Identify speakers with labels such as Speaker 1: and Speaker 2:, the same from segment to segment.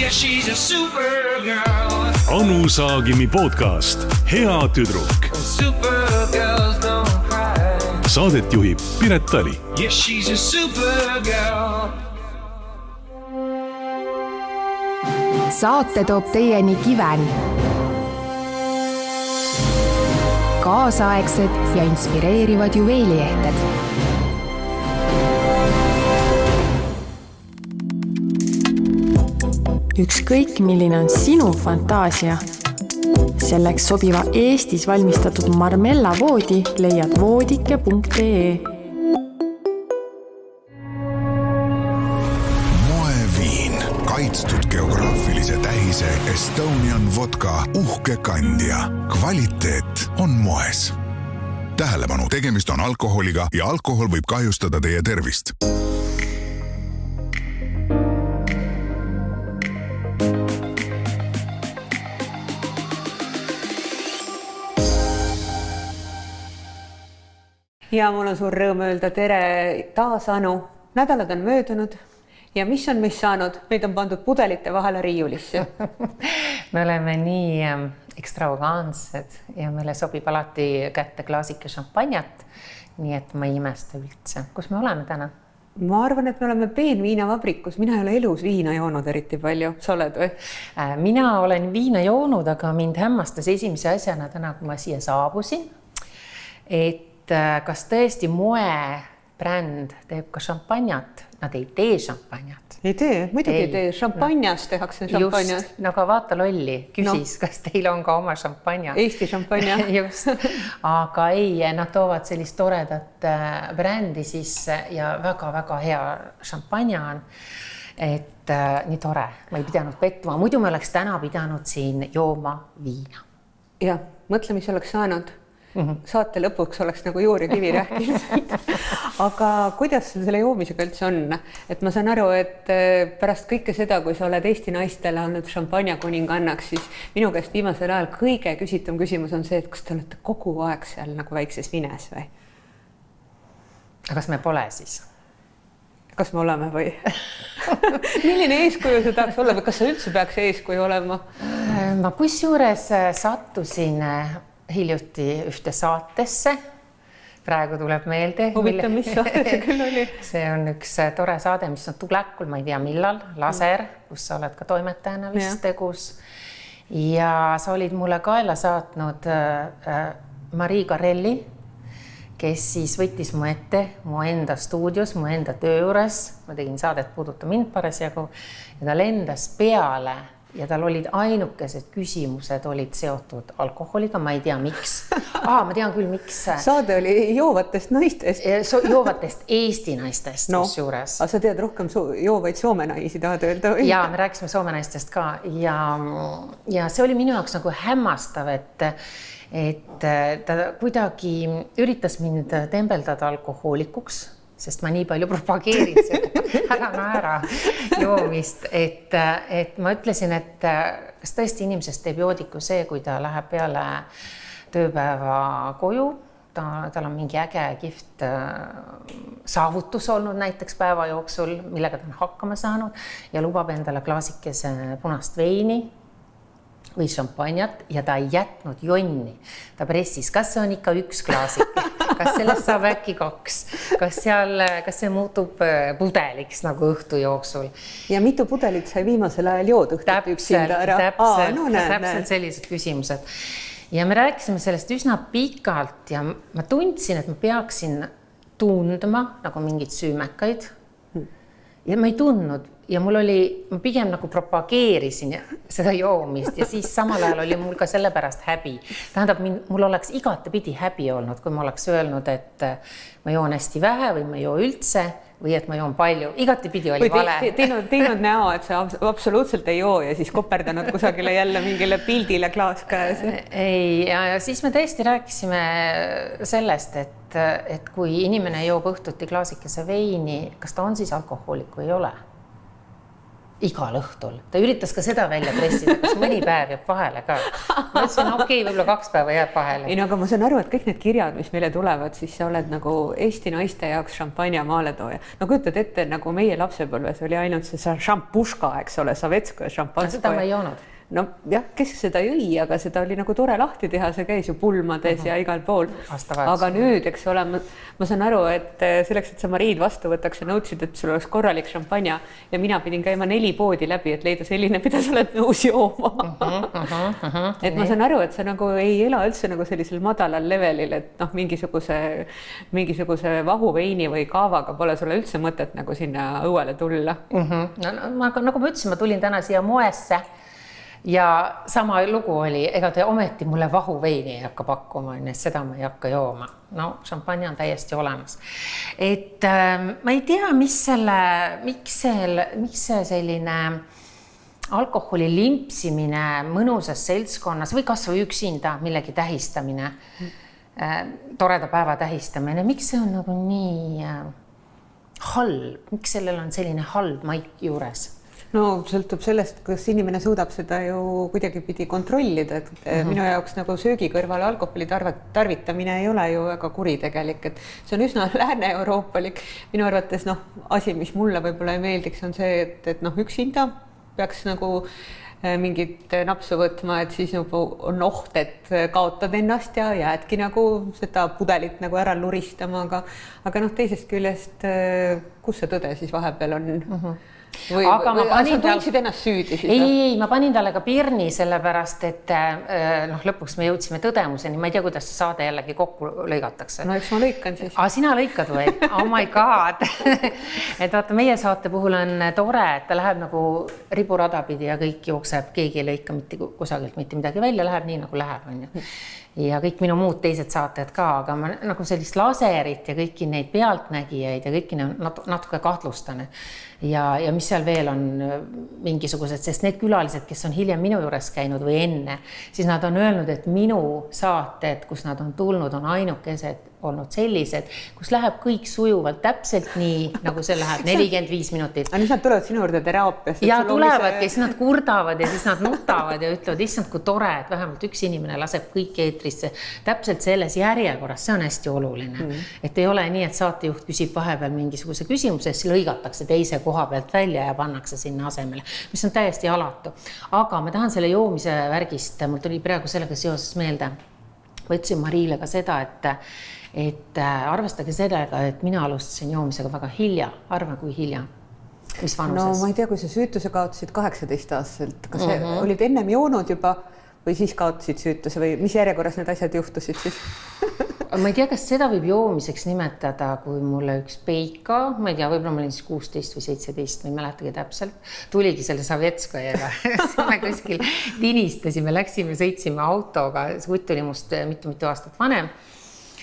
Speaker 1: Yeah, she's a supergirl.
Speaker 2: Anu Saagimi podcast Hea tüdruk.
Speaker 1: Supergirls don't cry.
Speaker 2: Saadet juhib Piret Tali.
Speaker 1: Yeah, she's a supergirl.
Speaker 3: Saate toob teieni Kiven. Kaasaegsed ja inspireerivad juveeliehted. Ükskõik, milline on sinu fantaasia. Selleks sobiva Eestis valmistatud Marmella voodi leiad voodike.ee.
Speaker 4: Moeviin, kaitstud geograafilise tähise Estonian vodka uhke kandja. Kvaliteet on moes. Tähelepanu, tegemist on alkoholiga ja alkohol võib kahjustada teie tervist.
Speaker 5: Ja mul on suur rõõm öelda tere taas, Anu. Nädalad on möödunud ja mis on meist saanud? Meid on pandud pudelite vahele riiulisse.
Speaker 6: Me oleme nii ekstravagantsed ja meile sobib alati kätte klaasike šampanjat, nii et ma ei imesta üldse. Kus me oleme täna?
Speaker 5: Ma arvan, et me oleme peenviinavabrikus. Mina ei ole elus viina joonud eriti palju. Sa oled või?
Speaker 6: Mina olen viina joonud, aga mind hämmastas esimese asjana täna, kui ma siia saabusin, et kas tõesti moebränd teeb ka šampanjat? Nad ei tee šampanjat.
Speaker 5: Ei tee, muidugi ei tee. Šampanjas tehakse šampanjas.
Speaker 6: Just, no aga vaata lolli, küsis, kas teil on ka oma šampanja.
Speaker 5: Eesti šampanja.
Speaker 6: Just, aga ei, nad toovad sellist toredat brändi sisse ja väga-väga hea šampanja on. Et nii tore, ma ei pidanud pettuma. Muidu me oleks täna pidanud siin jooma viina.
Speaker 5: Ja, mõtle, mis oleks saanud. Saate lõpuks oleks nagu juur ja kivi rääkinud. Aga kuidas selle joomisega üldse on? Et ma saan aru, et pärast kõike seda, kui sa oled Eesti naistele olnud šampanja kuningannaks, siis minu käest viimasel ajal kõige küsitum küsimus on see, et kas te olete kogu aeg seal nagu väikses vines või?
Speaker 6: Aga kas me pole siis?
Speaker 5: Kas me oleme või? Milline eeskuju see tahaks olla või kas sa üldse peaks eeskuju olema?
Speaker 6: Ma kusjuures sattusin hiljuti ühte saatesse. Praegu tuleb meelde.
Speaker 5: Huvitav, mis saate see küll oli?
Speaker 6: See on üks tore saade, mis on tulekul, ma ei tea millal, Laser, kus sa oled ka toimetajana vist tegus. Ja sa olid mulle kaela saatnud Marii Garelli, kes siis võttis mu ette mu enda stuudios, mu enda töö juures. Ma tegin saadet Puuduta mind parasjagu ja ta lendas peale ja tal olid ainukesed küsimused olid seotud alkoholiga, ma ei tea miks. Ma tean küll, miks.
Speaker 5: Saade oli joovatest naistest.
Speaker 6: Joovatest Eesti naistest juures.
Speaker 5: Aga sa tead rohkem joovaid Soome naisi, tahad öelda?
Speaker 6: Ja, me rääkisime Soome naistest ka ja see oli minu jaoks nagu hämmastav, et ta kuidagi üritas mind tembeldada alkohoolikuks, sest ma nii palju propageerin seda ära naera joomist, et ma ütlesin, et kas tõesti inimesest teeb joodiku see, kui ta läheb peale tööpäeva koju, tal on mingi äge kihvt saavutus olnud näiteks päeva jooksul, millega ta on hakkama saanud ja lubab endale klaasikese punast veini või šampanjat ja ta ei jätnud jonni. Ta pressis, kas see on ikka üks klaasik, kas sellest saab äkki 2, kas see muutub pudeliks nagu õhtu jooksul.
Speaker 5: Ja mitu pudelit sai viimasel ajal jood õhtu üksinda ära?
Speaker 6: Täpselt sellised küsimused. Ja me rääkisime sellest üsna pikalt ja ma tundsin, et ma peaksin tundma nagu mingid süümekaid ja ma ei tundnud. Ja ma pigem nagu propageerisin seda joomist ja siis samal ajal oli mul ka sellepärast häbi. Tähendab, mul oleks igatepidi häbi olnud, kui ma oleks öelnud, et ma joon hästi vähe või ma joo üldse või et ma joon palju. Igatepidi oli vale.
Speaker 5: Teinud näo, et sa absoluutselt ei joo ja siis koperdanud kusagile jälle mingile pildile klaas käes.
Speaker 6: Ei, ja siis me tõesti rääkisime sellest, et kui inimene joob õhtuti klaasikese veini, kas ta on siis alkohoolik või ei ole? igal õhtul. Ta üritas ka seda välja pressida, kas mõni päev jääb vahele ka. Ma ütlesin, okei, võib-olla 2 päeva jääb vahele.
Speaker 5: Ei, no, aga ma saan aru, et kõik need kirjad, mis meile tulevad, siis sa oled nagu Eesti naiste jaoks šampanja maaletooja. No kujutad ette, nagu meie lapsepõlves oli ainult see šampuška, eks ole, Savetskoja šampanskoja.
Speaker 6: Seda ma ei joonud.
Speaker 5: No jah, kes seda jõi, aga seda oli nagu tore lahti teha, see käis ju pulmades ja igal pool. Aga nüüd, eks ole, ma saan aru, et selleks, et sa Mariid vastu võtaks ja nõudsid, et sul oleks korralik šampanja ja mina pidin käima 4 poodi läbi, et leida selline, mida sa oled nõus jooma. Et ma saan aru, et sa nagu ei ela üldse nagu sellisel madalal levelil, et noh, mingisuguse vahuveini või kaavaga pole sulle üldse mõtet nagu sinna õuele tulla.
Speaker 6: Nagu ma ütlesin, ma tulin täna siia moesse ja sama lugu oli, ega te ometi mulle vahuveini ei hakka pakkuma, seda ma ei hakka jooma. No, šampanja on täiesti olemas. Et ma ei tea, miks see selline alkoholi limpsimine mõnusas seltskonnas või kas või üksinda millegi tähistamine, toreda päeva tähistamine, miks see on nagu nii halb, miks sellel on selline halb maik juures?
Speaker 5: No sõltub sellest, kas inimene suudab seda ju kuidagi pidi kontrollida, et minu jaoks nagu söögi kõrval alkoholi tarvitamine ei ole ju väga kuritegelik, et see on üsna lääne-euroopalik. Minu arvates asi, mis mulle võib-olla ei meeldiks, on see, et üksinda peaks nagu mingit napsu võtma, et siis nagu on oht, et kaotad ennast ja jäädki nagu seda pudelit nagu ära luristama, aga teisest küljest, kus see tõde siis vahepeal on? Aga ma panin tundsid ennast süüdi siis?
Speaker 6: Ei, ma panin talle ka pirni sellepärast, et lõpuks me jõudsime tõdemuseni. Ma ei tea, kuidas see saade jällegi kokku lõigatakse.
Speaker 5: No eks ma lõikan siis.
Speaker 6: Sina lõikad või? Oh my god! Et vaata, meie saate puhul on tore, et ta läheb nagu riburada pidi ja kõik jookseb, keegi ei lõika kusagilt mitte midagi välja, läheb nii nagu läheb. On ju. Ja kõik minu muud teised saated ka, aga ma nagu sellist laserit ja kõiki neid pealtnägijaid ja kõiki natuke kahtlustane. Ja mis seal veel on mingisugused, sest need külalised, kes on hiljem minu juures käinud või enne, siis nad on öelnud, et minu saated, kus nad on tulnud, on ainukesed olnud sellised, kus läheb kõik sujuvalt täpselt nii, nagu see läheb 45 minutit.
Speaker 5: Aga siis nad tulevad sinu juurde teraapias?
Speaker 6: Ja tulevadki, siis nad kurdavad ja siis nad nutavad ja ütlevad, issand, kui tore, et vähemalt üks inimene laseb kõik eetrisse täpselt selles järjekorras, see on hästi oluline. Et ei ole nii, et saatejuht küsib vahepeal mingisuguse küsimuse, siis lõigatakse teise koha pealt välja ja pannakse sinna asemele, mis on täiesti alatu. Aga ma tahan selle joomise värgist, mul tuli praegu sellega seoses meelde. Ma ütlesin Mariile ka seda, et arvestage sellega, et mina alustasin joomisega väga hilja, arva kui hilja. Mis vanuses?
Speaker 5: No ma ei tea, kui sa süütuse kaotasid 18-aastaselt, kas olid ennem joonud juba või siis kaotasid süütuse või mis järjekorras need asjad juhtusid siis?
Speaker 6: Ma ei tea, kas seda võib joomiseks nimetada, kui mulle üks peika, ma ei tea, võib-olla ma olin siis 16 või 17, ma ei mäletagi täpselt, tuligi selle Savetskojaga. Me kuskil tinistasime, läksime, sõitsime autoga, see kutt oli must mitu aastat vanem.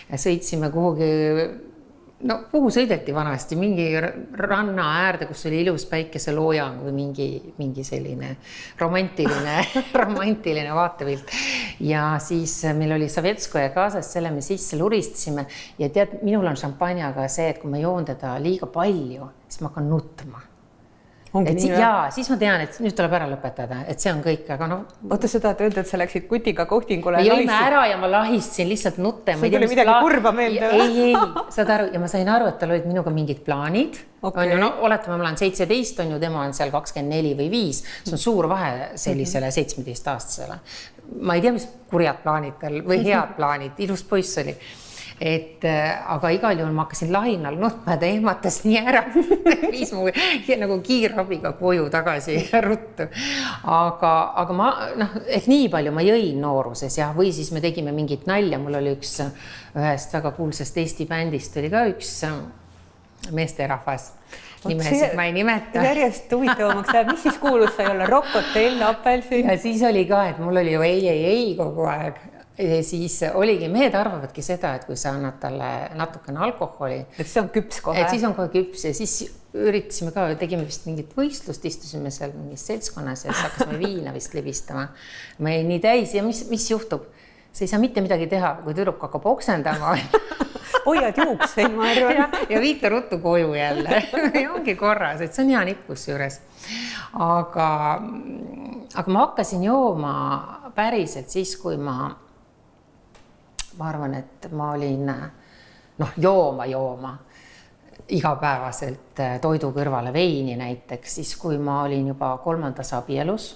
Speaker 6: Sõitsime kuhugi, kuhu sõideti vanasti, mingi ranna äärde, kus oli ilus päikeseloojang või mingi selline romantiline vaatepilt. Ja siis meil oli Savetskoja kaasas, selle me sisse luristasime ja tead, minul on šampanjaga see, et kui ma joon teda liiga palju, siis ma hakkan nutma. Siis ma tean, et nüüd tuleb ära lõpetada, et see on kõik, aga
Speaker 5: Oota seda, et öelda, et sa läksid kutiga kohtingule.
Speaker 6: Me jõime ära ja ma lahistsin lihtsalt nutte.
Speaker 5: Sul tuli midagi kurva meelde?
Speaker 6: Ei, saad aru, ja ma sain aru, et tal olid minuga mingid plaanid. Oletame, ma olen 17, on ju, tema on seal 24 või 5. See on suur vahe sellisele 17-aastasele. Ma ei tea, mis kurjad plaanid tal või head plaanid, ilus poiss oli. Aga igal juhul ma hakkasin lahinal nutma ja ta ehmatas nii ära. Viis mu nagu kiirabiga koju tagasi ruttu. Aga ma, et nii palju ma jõin nooruses ja, või siis me tegime mingit nalja. Mul oli ühest väga kuulsast Eesti bändist oli ka üks meesterahvas. Nimesid ma ei nimeta.
Speaker 5: Järjest huvitavamaks läheb, mis siis kuulus sai olla? Rock Hotel, Apelsin?
Speaker 6: Ja siis oli ka, et mul oli ju ei kogu aeg. Ja siis oligi, mehed arvavadki seda, et kui sa annad talle natukene alkoholi,
Speaker 5: et see on küps kohe.
Speaker 6: Et siis on kohe küps ja siis üritasime ka, tegime vist mingit võistlust, istusime seal mingis seltskonnas ja siis hakkasime viina vist libistama. Ma ei nii täis ja mis juhtub? Sa ei saa mitte midagi teha, kui tüdruk hakkab oksendama.
Speaker 5: hoiad juukseid, ma arvan.
Speaker 6: ja viita ruttu koju jälle. ja ongi korras, et see on hea nikkus juures. Aga ma hakkasin jooma päriselt siis, kui ma arvan, et ma olin jooma igapäevaselt toidu kõrvale veini näiteks, siis kui ma olin juba 3. abielus,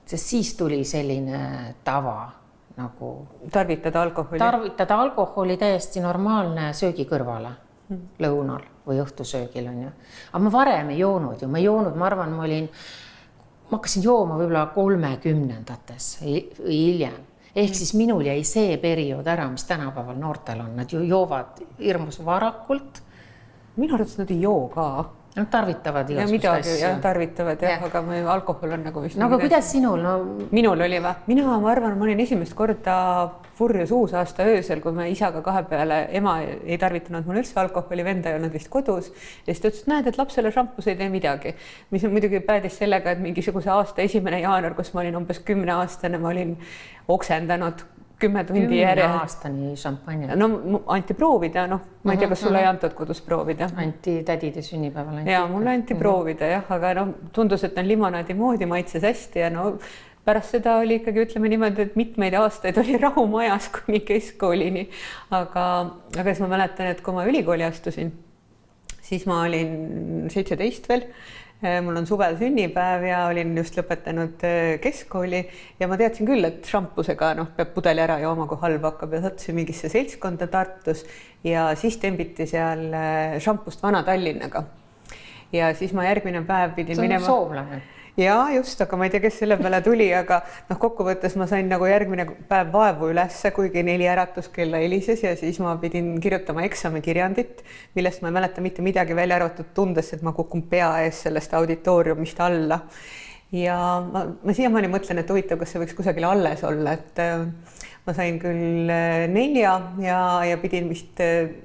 Speaker 6: sest siis tuli selline tava nagu
Speaker 5: Tarvitada alkoholi
Speaker 6: täiesti normaalne söögi kõrvale lõunal või õhtusöögil on ju. Aga ma varem ei joonud ju, ma arvan, ma hakkasin jooma võib-olla 30-ndates hiljem. Ehk siis minul jäi see periood ära, mis tänapäeval noortel on. Nad ju joovad hirmus varakult.
Speaker 5: Minu arvates nad ei joo ka.
Speaker 6: Nad tarvitavad
Speaker 5: igasugust asja. Ja tarvitavad, aga alkohol on nagu vist...
Speaker 6: No aga kuidas sinul?
Speaker 5: Minul oli või? Mina, ma arvan, ma olin esimest korda purjus uusaasta öösel, kui me isaga kahe peale, ema ei tarvitanud mul üldse alkoholi, venda ei olnud vist kodus. Ja siis ta ütles, et näed, et lapsele šampus ei tee midagi. Mis on muidugi päädis sellega, et mingisuguse aasta 1. jaanuar, kus ma olin umbes 10-aastane, ma olin oksendanud 10 tundi järje.
Speaker 6: 10 aastani šampanja.
Speaker 5: No anti proovida, ma ei tea, kas sulle ei antud kodus proovida.
Speaker 6: Anti tädide sünnipäeval.
Speaker 5: Ja mulle anti proovida, jah, aga tundus, et on limonaadi moodi, maitses hästi ja pärast seda oli ikkagi, ütleme niimoodi, et mitmeid aastaid oli rahumajas kuni keskkoolini. Aga siis ma mäletan, et kui ma ülikooli astusin, siis ma olin 17 veel. Mul on suvel sünnipäev ja olin just lõpetanud keskkooli ja ma teadsin küll, et šampusega peab pudeli ära jooma, kui halb hakkab ja sattusin mingisse seltskonda Tartus ja siis tembiti seal šampust Vana-Tallinnaga. Ja siis ma järgmine päev pidin minema...
Speaker 6: See on soomlane.
Speaker 5: Ja just, aga ma ei tea, kes selle peale tuli, aga kokkuvõttes ma sain nagu järgmine päev vaevu ülesse, kuigi 4 äratuskella helises ja siis ma pidin kirjutama eksamikirjandit, millest ma ei mäleta mitte midagi välja arvatud tundes, et ma kukun pea ees sellest auditooriumist alla. Ja ma siiamaani mõtlen, et huvitav, kas see võiks kusagil alles olla, et ma sain küll 4 ja pidin vist,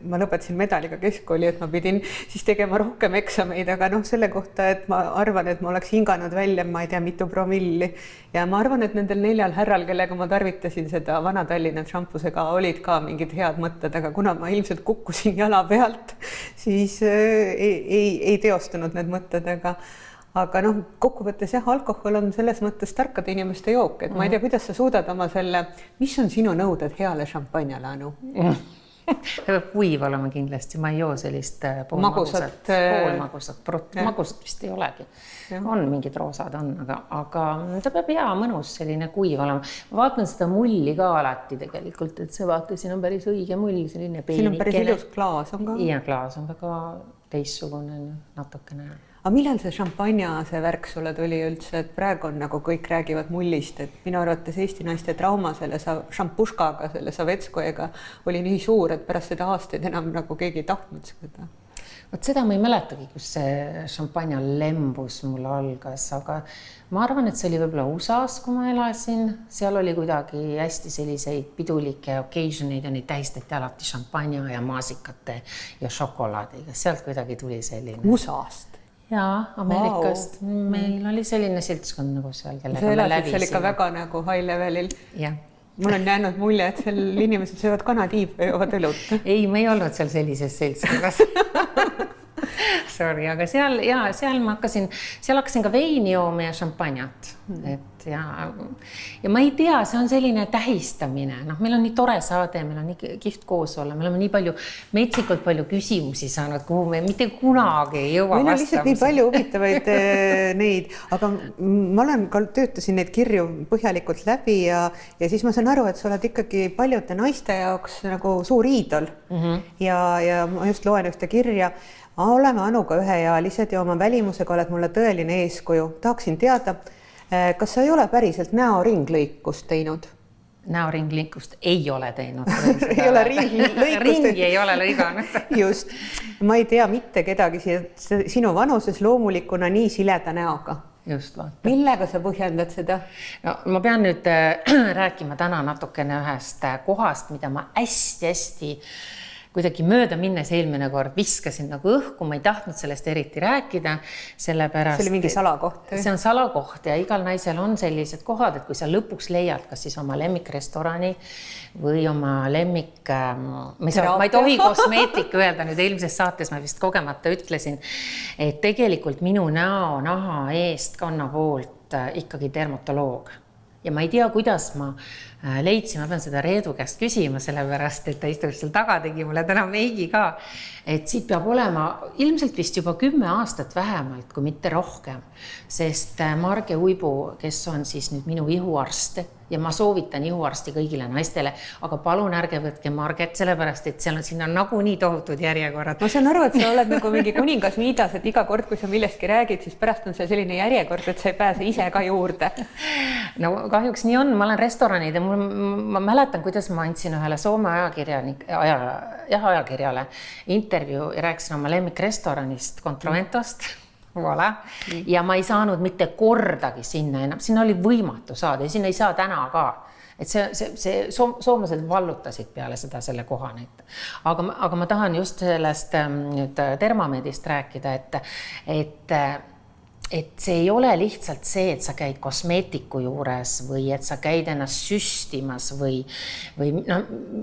Speaker 5: ma lõpetasin medaliga keskkooli, et ma pidin siis tegema rohkem eksameid, aga selle kohta, et ma arvan, et ma oleks hinganud välja, ma ei tea, mitu promilli. Ja ma arvan, et nendel 4 härral, kellega ma tarvitasin seda Vana-Tallinna šampusega, olid ka mingid head mõtted, aga kuna ma ilmselt kukkusin jala pealt, siis ei teostunud need mõtted, aga kokkuvõttes jah, alkohol on selles mõttes tarkade inimeste jook, et ma ei tea, kuidas sa suudad oma selle, mis on sinu nõuded heale šampanjale, Anu?
Speaker 6: Peab kuiv olema kindlasti, ma ei joo sellist poolmagusat, magusat vist ei olegi. On mingid roosad on, aga ta peab hea mõnus selline kuiv olema. Ma vaatan seda mulli ka alati tegelikult, et see vaata, siin on päris õige mull, selline peenikene.
Speaker 5: Siin on päris ilus klaas on ka.
Speaker 6: Ja klaas on väga teissugune natukene.
Speaker 5: Aga millal see šampanja, see värk sulle tuli üldse, et praegu on nagu kõik räägivad mullist, et minu arvates Eesti naiste trauma selle šampuškaga, selle Savetskojaga oli nii suur, et pärast seda aastaid enam nagu keegi ei tahtnud seda.
Speaker 6: Vot seda ma ei mäletagi, kus see šampanja lembus mul algas, aga ma arvan, et see oli võib-olla USA-s, kui ma elasin. Seal oli kuidagi hästi selliseid pidulikke occasioneid ja neid tähistati alati šampanja ja maasikate ja šokolaadiga. Sealt kuidagi tuli selline.
Speaker 5: USA-st?
Speaker 6: Jaa, Ameerikast. Wow. Meil oli selline seltskond nagu seal, kellega
Speaker 5: me lävisime. See oli ikka väga nagu high levelil.
Speaker 6: Ja.
Speaker 5: Mul on jäänud mulje, et seal inimesed söövad kanatiive ja joovad õlut.
Speaker 6: Ei, me ei olnud seal sellises seltskonnas. Sorry, aga seal ma hakkasin ka veini jooma ja šampanjat. Ja ma ei tea, see on selline tähistamine. Meil on nii tore saade, meil on nii kihvt koos olla, me oleme nii palju, metsikult palju küsimusi saanud, kuhu me mitte kunagi ei jõua
Speaker 5: vastama. Meil on lihtsalt nii palju huvitavaid neid, aga ma töötasin neid kirju põhjalikult läbi ja siis ma saan aru, et sa oled ikkagi paljude naiste jaoks nagu suur iidol. Ja ma just loen ühte kirja. Oleme Anuga üheealised ja oma välimusega oled mulle tõeline eeskuju. Tahaksin teada, kas sa ei ole päriselt näoringlõikust teinud?
Speaker 6: Näoringlõikust ei ole teinud.
Speaker 5: Ei ole ringlõikust.
Speaker 6: Ringi ei ole lõiganud.
Speaker 5: Just. Ma ei tea mitte kedagi sinu vanuses loomulikuna nii sileda näoga.
Speaker 6: Just vaata.
Speaker 5: Millega sa põhjendad seda?
Speaker 6: No, ma pean nüüd rääkima täna natukene ühest kohast, mida ma hästi kuidagi mööda minnes eelmine kord viskasin nagu õhku, ma ei tahtnud sellest eriti rääkida, sellepärast...
Speaker 5: See oli mingi salakoht.
Speaker 6: See on salakoht ja igal naisel on sellised kohad, et kui sa lõpuks leiad kas siis oma lemmikrestorani või oma lemmik... Ma ei tohi kosmeetik öelda, nüüd eelmises saates ma vist kogemata ütlesin, et tegelikult minu näo naha eest kanna poolt ikkagi dermatoloog. Ja ma ei tea, kuidas ma leidsin, ma pean seda Reedu käest küsima, sellepärast, et ta istub seal taga, tegi mulle täna meigi ka, et siit peab olema ilmselt vist juba 10 aastat vähemalt, kui mitte rohkem, sest Marge Uibu, kes on siis nüüd minu ihuarst ja ma soovitan ihuarsti kõigile naistele, aga palun ärge võtke Marget, sellepärast, et siin on nagu nii tohutud järjekorrad.
Speaker 5: Ma saan aru, et sa oled nagu mingi kuningas Miidas, et iga kord, kui sa millestki räägid, siis pärast on see selline järjekord, et sa ei pääse ise ka juurde.
Speaker 6: No kahjuks nii on, ma olen restoranid ja ma mäletan, kuidas ma andsin ühele Soome ajakirjale intervjuu ja rääkisin oma lemmikrestoranist Controventost. Voilà. Ja ma ei saanud mitte kordagi sinna enam, sinna oli võimatu saada ja sinna ei saa täna ka. Et see soomlased vallutasid peale seda selle koha nüüd. Aga ma tahan just sellest nüüd Dermamedist rääkida, et see ei ole lihtsalt see, et sa käid kosmeetiku juures või et sa käid ennast süstimas või no,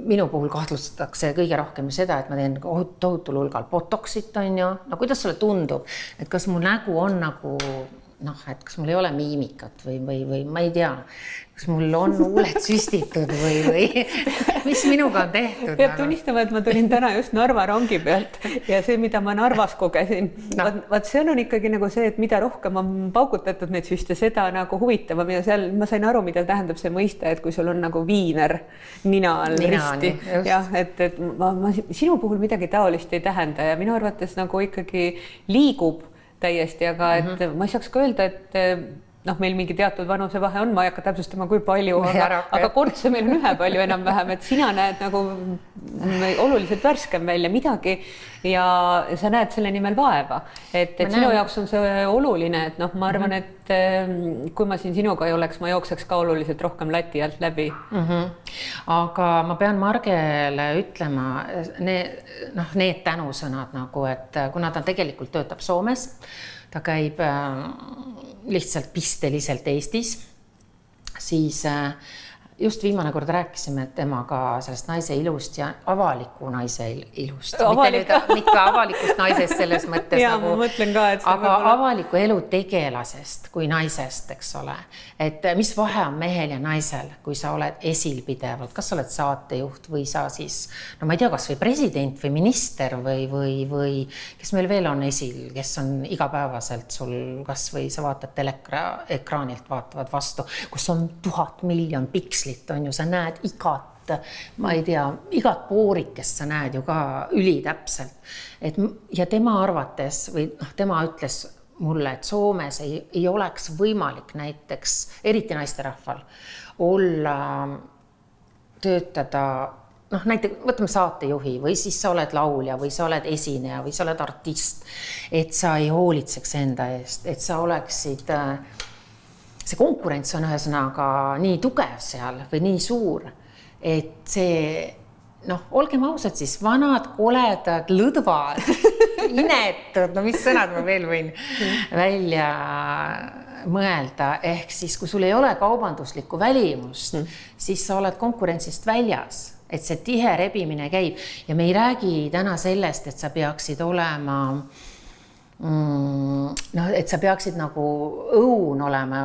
Speaker 6: minu puhul kahtlustatakse kõige rohkem seda, et ma teen tohutul hulgal botoxit, on ju. No kuidas sulle tundub, et kas mu nägu on nagu, et kas mul ei ole miimikat või ma ei tea, kas mul on huuled süstitud või mis minuga on tehtud?
Speaker 5: Peab tunnistama, et ma tulin täna just Narva rongi pealt ja see, mida ma Narvas kogesin, vaat see on ikkagi nagu see, et mida rohkem on paugutatud neid süste, seda nagu huvitavam ja seal ma sain aru, mida tähendab see mõiste, et kui sul on nagu viiner nina all risti. Jah, et ma sinu puhul midagi taolist ei tähenda ja minu arvates nagu ikkagi liigub täiesti, aga et ma ei saaks ka öelda, et meil mingi teatud vanusevahe on, ma ei hakka täpsustama, kui palju, aga kortse meil on ühepalju enam-vähem, et sina näed nagu oluliselt värskem välja midagi ja sa näed selle nimel vaeva. Et sinu jaoks on see oluline, et ma arvan, et kui ma siin sinuga ei oleks, ma jookseks ka oluliselt rohkem lati alt läbi.
Speaker 6: Aga ma pean Margele ütlema need tänusõnad nagu, et kuna ta tegelikult töötab Soomes, ta käib lihtsalt pisteliselt Eestis, siis just viimane kord rääkisime temaga sellest naise ilust ja avaliku naise ilust. Mitte avalikust naisest selles mõttes,
Speaker 5: ja, nagu, ma mõtlen ka, et
Speaker 6: aga avaliku elu tegelasest kui naisest, eks ole. Et mis vahe on mehel ja naisel, kui sa oled esilpidevalt, kas sa oled saatejuht või sa siis, no ma ei tea, kas või president või minister või kes meil veel on esil, kes on igapäevaselt sul, kas või sa vaatad teleekraanilt vaatavad vastu, kus on 1000 miljon pikslit, on ju, sa näed igat, ma ei tea, igat poorikest sa näed ju ka ülitäpselt. Ja tema arvates või tema ütles mulle, et Soomes ei oleks võimalik näiteks, eriti naisterahval, töötada, näiteks võtame saatejuhi või siis sa oled laulja või sa oled esineja või sa oled artist, et sa ei hoolitseks enda eest, et sa oleksid... See konkurents on ühesõnaga nii tugev seal või nii suur, et see, olgem ausad siis, vanad, koledad, lõdvad, inetud, mis sõnad ma veel võin välja mõelda, ehk siis kui sul ei ole kaubanduslikku välimust, siis sa oled konkurentsist väljas, et see tihe rebimine käib ja me ei räägi täna sellest, et sa peaksid olema et sa peaksid nagu õun olema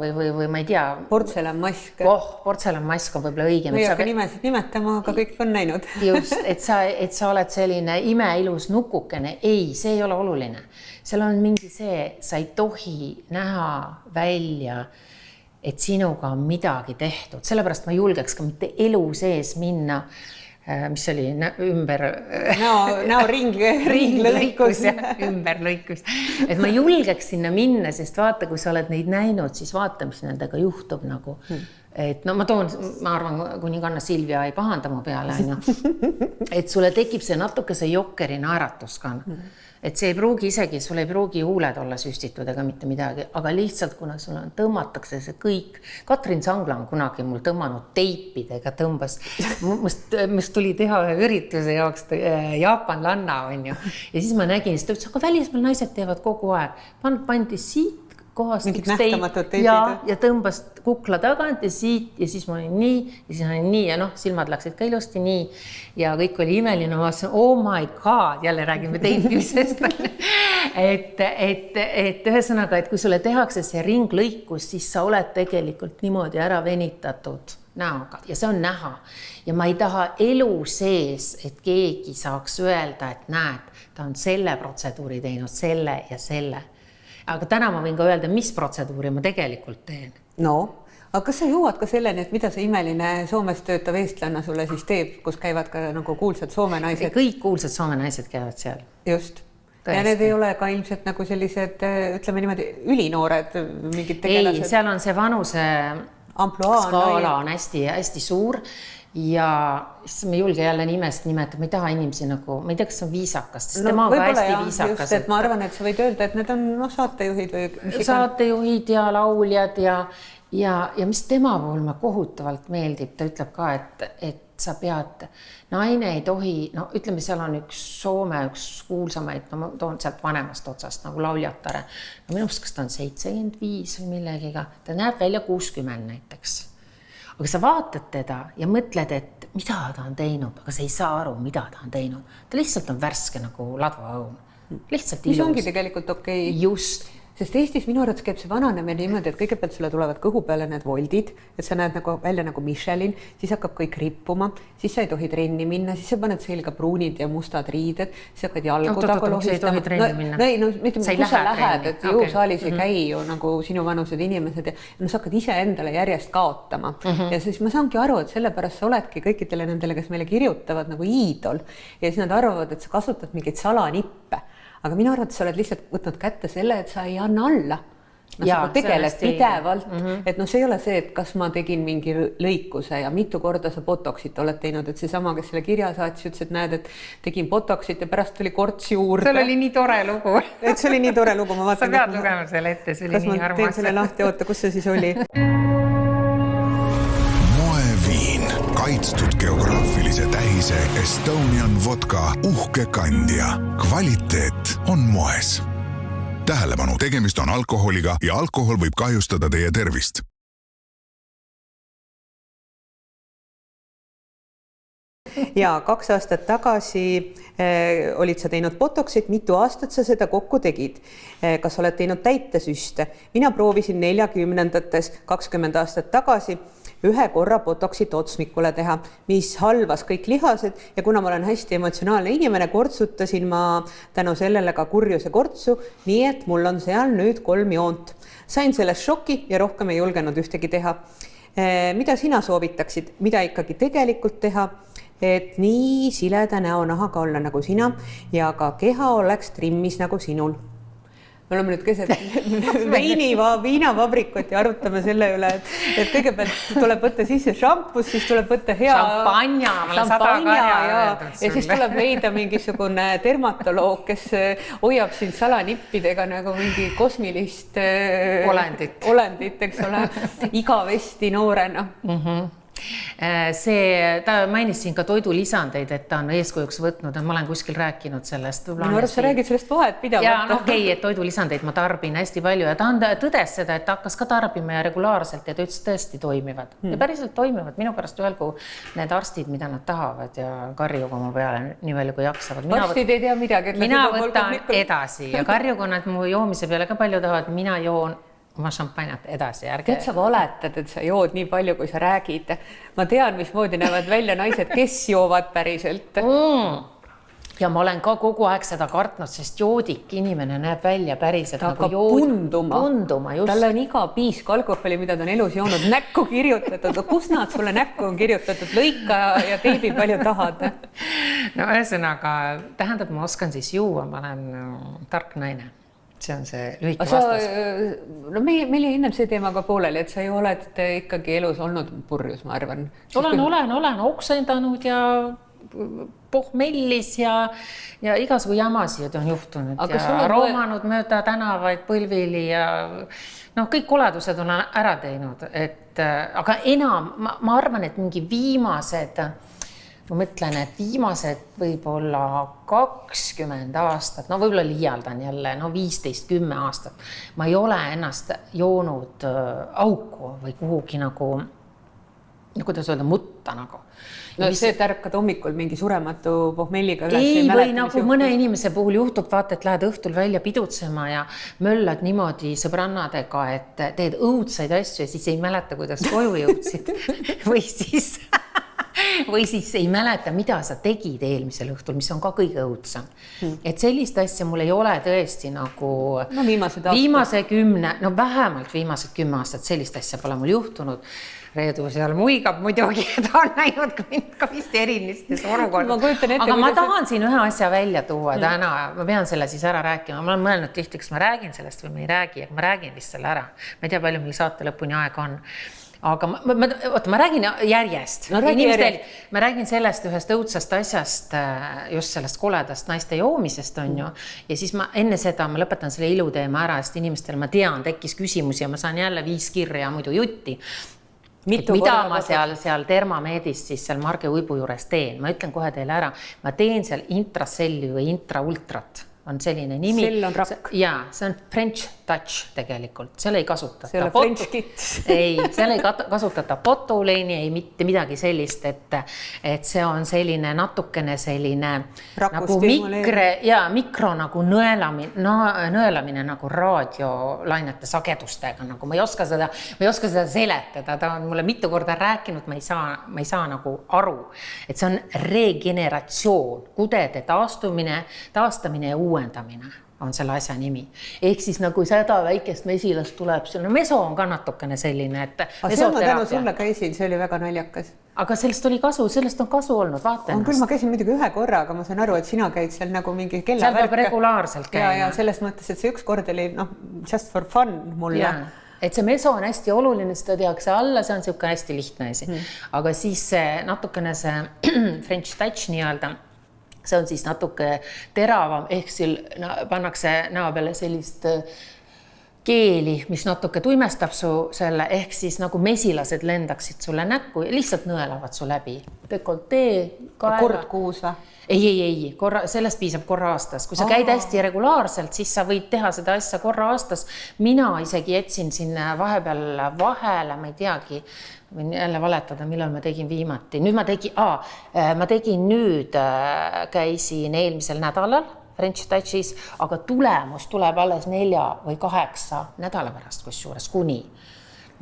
Speaker 6: või ma ei tea.
Speaker 5: Portselanmask.
Speaker 6: Portselanmask on võib-olla õige.
Speaker 5: Või aga nimesid nimetama, aga kõik on näinud.
Speaker 6: Just, et sa oled selline imeilus nukukene. Ei, see ei ole oluline. Seal on mingi see, sa ei tohi näha välja, et sinuga on midagi tehtud. Sellepärast ma julgeks ka mitte elu sees minna, mis oli ümber
Speaker 5: ringlõikus
Speaker 6: ümberlõikus, et ma julgeks sinna minna, sest vaata, kui sa oled neid näinud, siis vaata, mis nendega juhtub nagu, et ma arvan, kuninganna Silvia ei pahanda mu peale, et sulle tekib see natuke see jokkeri naeratus ka, et see ei pruugi isegi, sul ei pruugi huuled olla süstitud ega mitte midagi, aga lihtsalt kuna sul on, tõmmatakse see kõik. Katrin Sangla on kunagi mul tõmmanud teipidega, tõmbas, must tuli teha ühe ürituse jaoks jaapanlanna, on ju. Ja siis ma nägin, siis ta ütles, aga välismaal naised teevad kogu aeg. Pandi siit kohast
Speaker 5: mingid nähtamatud teipid.
Speaker 6: ja tõmbas kukla tagant ja siit ja siis ma olin nii ja siis olin nii ja silmad läksid ka ilusti nii ja kõik oli imeline, ma vaatasin, oh my god, jälle räägime teipimisest. et ühesõnaga, et kui sulle tehakse see ringlõikus, siis sa oled tegelikult niimoodi ära venitatud näoga ja see on näha ja ma ei taha elu sees, et keegi saaks öelda, et näed, ta on selle protseduuri teinud, selle ja selle. Aga täna ma võin ka öelda, mis protseduuri ma tegelikult teen.
Speaker 5: No, aga kas sa jõuad ka selleni, et mida see imeline Soomes töötav eestlanna sulle siis teeb, kus käivad ka nagu kuulsad Soome naised?
Speaker 6: Kõik kuulsad Soome naised käivad seal.
Speaker 5: Just. Tõesti. Ja need ei ole ka ilmselt nagu sellised, ütleme niimoodi, ülinoored mingid tegelased.
Speaker 6: Ei, seal on see vanuse skaala on hästi suur ja siis me julge jälle nimest nimetada, ma ei taha inimesi nagu, ma ei tea, kas see on viisakas, sest tema on ka hästi viisakas.
Speaker 5: Just, et ma arvan, et sa võid öelda, et need on saatejuhid või...
Speaker 6: Saatejuhid ja lauljad ja mis tema puhul ma kohutavalt meeldib, ta ütleb ka, et sa pead, naine ei tohi, no ütleme, seal on üks Soome, üks kuulsamaid, no ma toon sealt vanemast otsast nagu lauljatare. No minu kas ta on 75 või millegiga, ta näeb välja 60 näiteks. Aga sa vaatad teda ja mõtled, et mida ta on teinud, aga sa ei saa aru, mida ta on teinud. Ta lihtsalt on värske nagu ladvaõun. Lihtsalt ilus.
Speaker 5: Mis ongi tegelikult okei.
Speaker 6: Just.
Speaker 5: Sest Eestis minu arvates käib see vananemine niimoodi, et kõigepealt sulle tulevad kõhu peale need voldid, et sa näed nagu välja nagu Michelin, siis hakkab kõik rippuma, siis sa ei tohi trenni minna, siis sa paned selga pruunid ja mustad riided, siis hakkad jalgu taga lohistama. Kus sa lähed, et jõusaalis ei käi ju nagu sinu vanused inimesed ja sa hakkad ise endale järjest kaotama. Ja siis ma saangi aru, et sellepärast sa oledki kõikidele nendele, kes meile kirjutavad nagu iidol ja siis nad arvavad, et sa kasutad mingeid salanippe. Aga minu arvates sa oled lihtsalt võtnud kätte selle, et sa ei anna alla. Sa tegeled pidevalt, et see ei ole see, et kas ma tegin mingi lõikuse ja mitu korda sa botoxit oled teinud, et see sama, kes selle kirja saatsi, ütles, et näed, et tegin botoxit ja pärast tuli korts juurde.
Speaker 6: Seal oli nii tore lugu.
Speaker 5: Et see oli nii tore lugu, ma vaatan.
Speaker 6: Sa pead lugema selle ette, see oli nii armas.
Speaker 5: Kas ma teen selle lahti, oota, kus see siis oli?
Speaker 4: Moeviin, kaitstud geograafilise tähise Estonian vodka uhke kandja. Kvaliteet on moes. Tähelepanu, tegemist on alkoholiga ja alkohol võib kahjustada teie tervist.
Speaker 5: Ja 2 aastat tagasi olid sa teinud botoxit, mitu aastat sa seda kokku tegid. Kas oled teinud täitesüste? Mina proovisin 40-ndates 20 aastat tagasi ühe korra botoxit otsmikule teha, mis halvas kõik lihased ja kuna ma olen hästi emotsionaalne inimene, kortsutasin ma tänu sellele ka kurjuse kortsu, nii et mul on seal nüüd 3 joont. Sain sellest šoki ja rohkem ei julgenud ühtegi teha. Mida sina soovitaksid, mida ikkagi tegelikult teha, et nii sileda näonahaga olla nagu sina ja ka keha oleks trimmis nagu sinul? Me oleme nüüd keset viinavabrikut ja arutame selle üle, et kõigepealt tuleb võtta sisse šampus, siis tuleb võtta hea
Speaker 6: šampanja
Speaker 5: ja siis tuleb leida mingisugune dermatoloog, kes hoiab sind salanippidega nagu mingi kosmilist olendit, eks ole, igavesti noorena.
Speaker 6: Ta mainis siin ka toidulisandeid, et ta on eeskujuks võtnud, ma olen kuskil rääkinud sellest.
Speaker 5: Minu arvates sa räägid sellest vahet pidavalt.
Speaker 6: Ja okei, et toidulisandeid ma tarbin hästi palju ja ta tõdes seda, et ta hakkas ka tarbima ja regulaarselt ja ta ütles tõesti toimivad. Ja päriselt toimivad. Minu pärast öelgu need arstid, mida nad tahavad ja karjugu mu peale nii palju kui jaksavad.
Speaker 5: Arstid ei tea midagi.
Speaker 6: Mina võtan edasi ja karjugu nad mu joomise peale ka palju tahavad, mina joon oma šampanjat edasi.
Speaker 5: Tead, sa valetad, et sa jood nii palju, kui sa räägid. Ma tean, mismoodi näevad välja naised, kes joovad päriselt.
Speaker 6: Ja ma olen ka kogu aeg seda kartnud, sest joodik inimene näeb välja päriselt.
Speaker 5: Ta hakkab punduma. Talle on iga piisk alkoholi, mida ta on elus joonud, näkku kirjutatud. Kus nad sulle näkku on kirjutatud? Lõika ja teibi palju tahad?
Speaker 6: No ühesõnaga, tähendab, ma oskan siis juua, ma olen tark naine. See on see lühike vastas.
Speaker 5: No meil ennem see teema ka pooleli, et sa ju oled ikkagi elus olnud purjus, ma arvan.
Speaker 6: Olen oksendanud ja pohmellis ja igasugu jamasid on juhtunud.
Speaker 5: Aga sul
Speaker 6: ja
Speaker 5: on
Speaker 6: roomanud mööda tänavaid põlvili ja kõik koledused on ära teinud. Aga enam, ma arvan, et mingi viimased, ma mõtlen, et viimased võib-olla 20 aastat, võib-olla liialdan jälle, 15-10 aastat, ma ei ole ennast joonud auku või kuhugi nagu, kuidas öelda, mutta nagu.
Speaker 5: See tärkad hommikul mingi surematu pohmelliga üles.
Speaker 6: Ei, või nagu mõne inimese puhul juhtub, vaata, et lähed õhtul välja pidutsema ja möllad niimoodi sõbrannadega, et teed õudsaid asju ja siis ei mäleta, kuidas koju jõudsid. või siis ei mäleta, mida sa tegid eelmisel õhtul, mis on ka kõige õudsam. Et sellist asja mul ei ole tõesti nagu vähemalt viimased 10 aastat sellist asja pole mul juhtunud. Reedu seal muigab muidugi, ta on näinud ka vist erilistes olukorda. Aga ma tahan siin ühe asja välja tuua täna, ma pean selle siis ära rääkima. Ma olen mõelnud tihti, kas ma räägin sellest või ma ei räägi, aga ma räägin vist selle ära. Ma ei tea, palju meil saate lõpuni aega on. Aga ma räägin järjest. Ma räägin sellest ühest õudsast asjast, just sellest koledast naiste joomisest on ju. Ja siis enne seda ma lõpetan selle iluteema ära, sest inimestel ma tean, tekkis küsimusi ja ma saan jälle 5 kirja muidu jutti. Mida ma seal Dermameedis siis seal Marge Uibu juures teen? Ma ütlen kohe teile ära. Ma teen seal intraselli või intraultrat. On selline nimi.
Speaker 5: Sell on rakk.
Speaker 6: Jaa, see on French touch tegelikult. Seal ei kasutata.
Speaker 5: See on French kit.
Speaker 6: Ei, seal ei kasutata botuleini, ei mitte midagi sellist, et see on selline natukene selline nagu mikro nagu nõelamine nagu raadiolainete sagedustega. Nagu ma ei oska seda seletada. Ta on mulle mitu korda rääkinud, ma ei saa nagu aru. Et see on regeneratsioon, kudede taastamine ja uuendamine on selle asja nimi. Ehk siis nagu seda väikest mesilast tuleb, meso on ka natukene selline, et
Speaker 5: seal ma tänu sulle käisin, see oli väga naljakas.
Speaker 6: Aga sellest oli kasu, sellest on kasu olnud, vaata ennast.
Speaker 5: Küll ma käisin muidugi ühe korra, aga ma saan aru, et sina käid seal nagu mingi kella
Speaker 6: seal peab regulaarselt käima.
Speaker 5: Ja selles mõttes, et see üks kord oli just for fun mulle.
Speaker 6: Ja. Et see meso on hästi oluline, seda tehakse alla, see on siuke hästi lihtne asi. Aga siis natukene see French touch nii-öelda, see on siis natuke teravam, ehk pannakse näo peale sellist keeli, mis natuke tuimestab su selle, ehk siis nagu mesilased lendaksid sulle näkku ja lihtsalt nõelavad su läbi. Dekoltee, kaela.
Speaker 5: Kord kuus või?
Speaker 6: Ei, sellest piisab korra aastas. Kui sa käid hästi regulaarselt, siis sa võid teha seda asja korra aastas. Mina isegi jätsin sinna vahepeal vahele, ma ei teagi, võin jälle valetada, millal ma tegin viimati. Käisin eelmisel nädalal French Touchis, aga tulemus tuleb alles 4 või 8 nädala pärast, kusjuures kuni.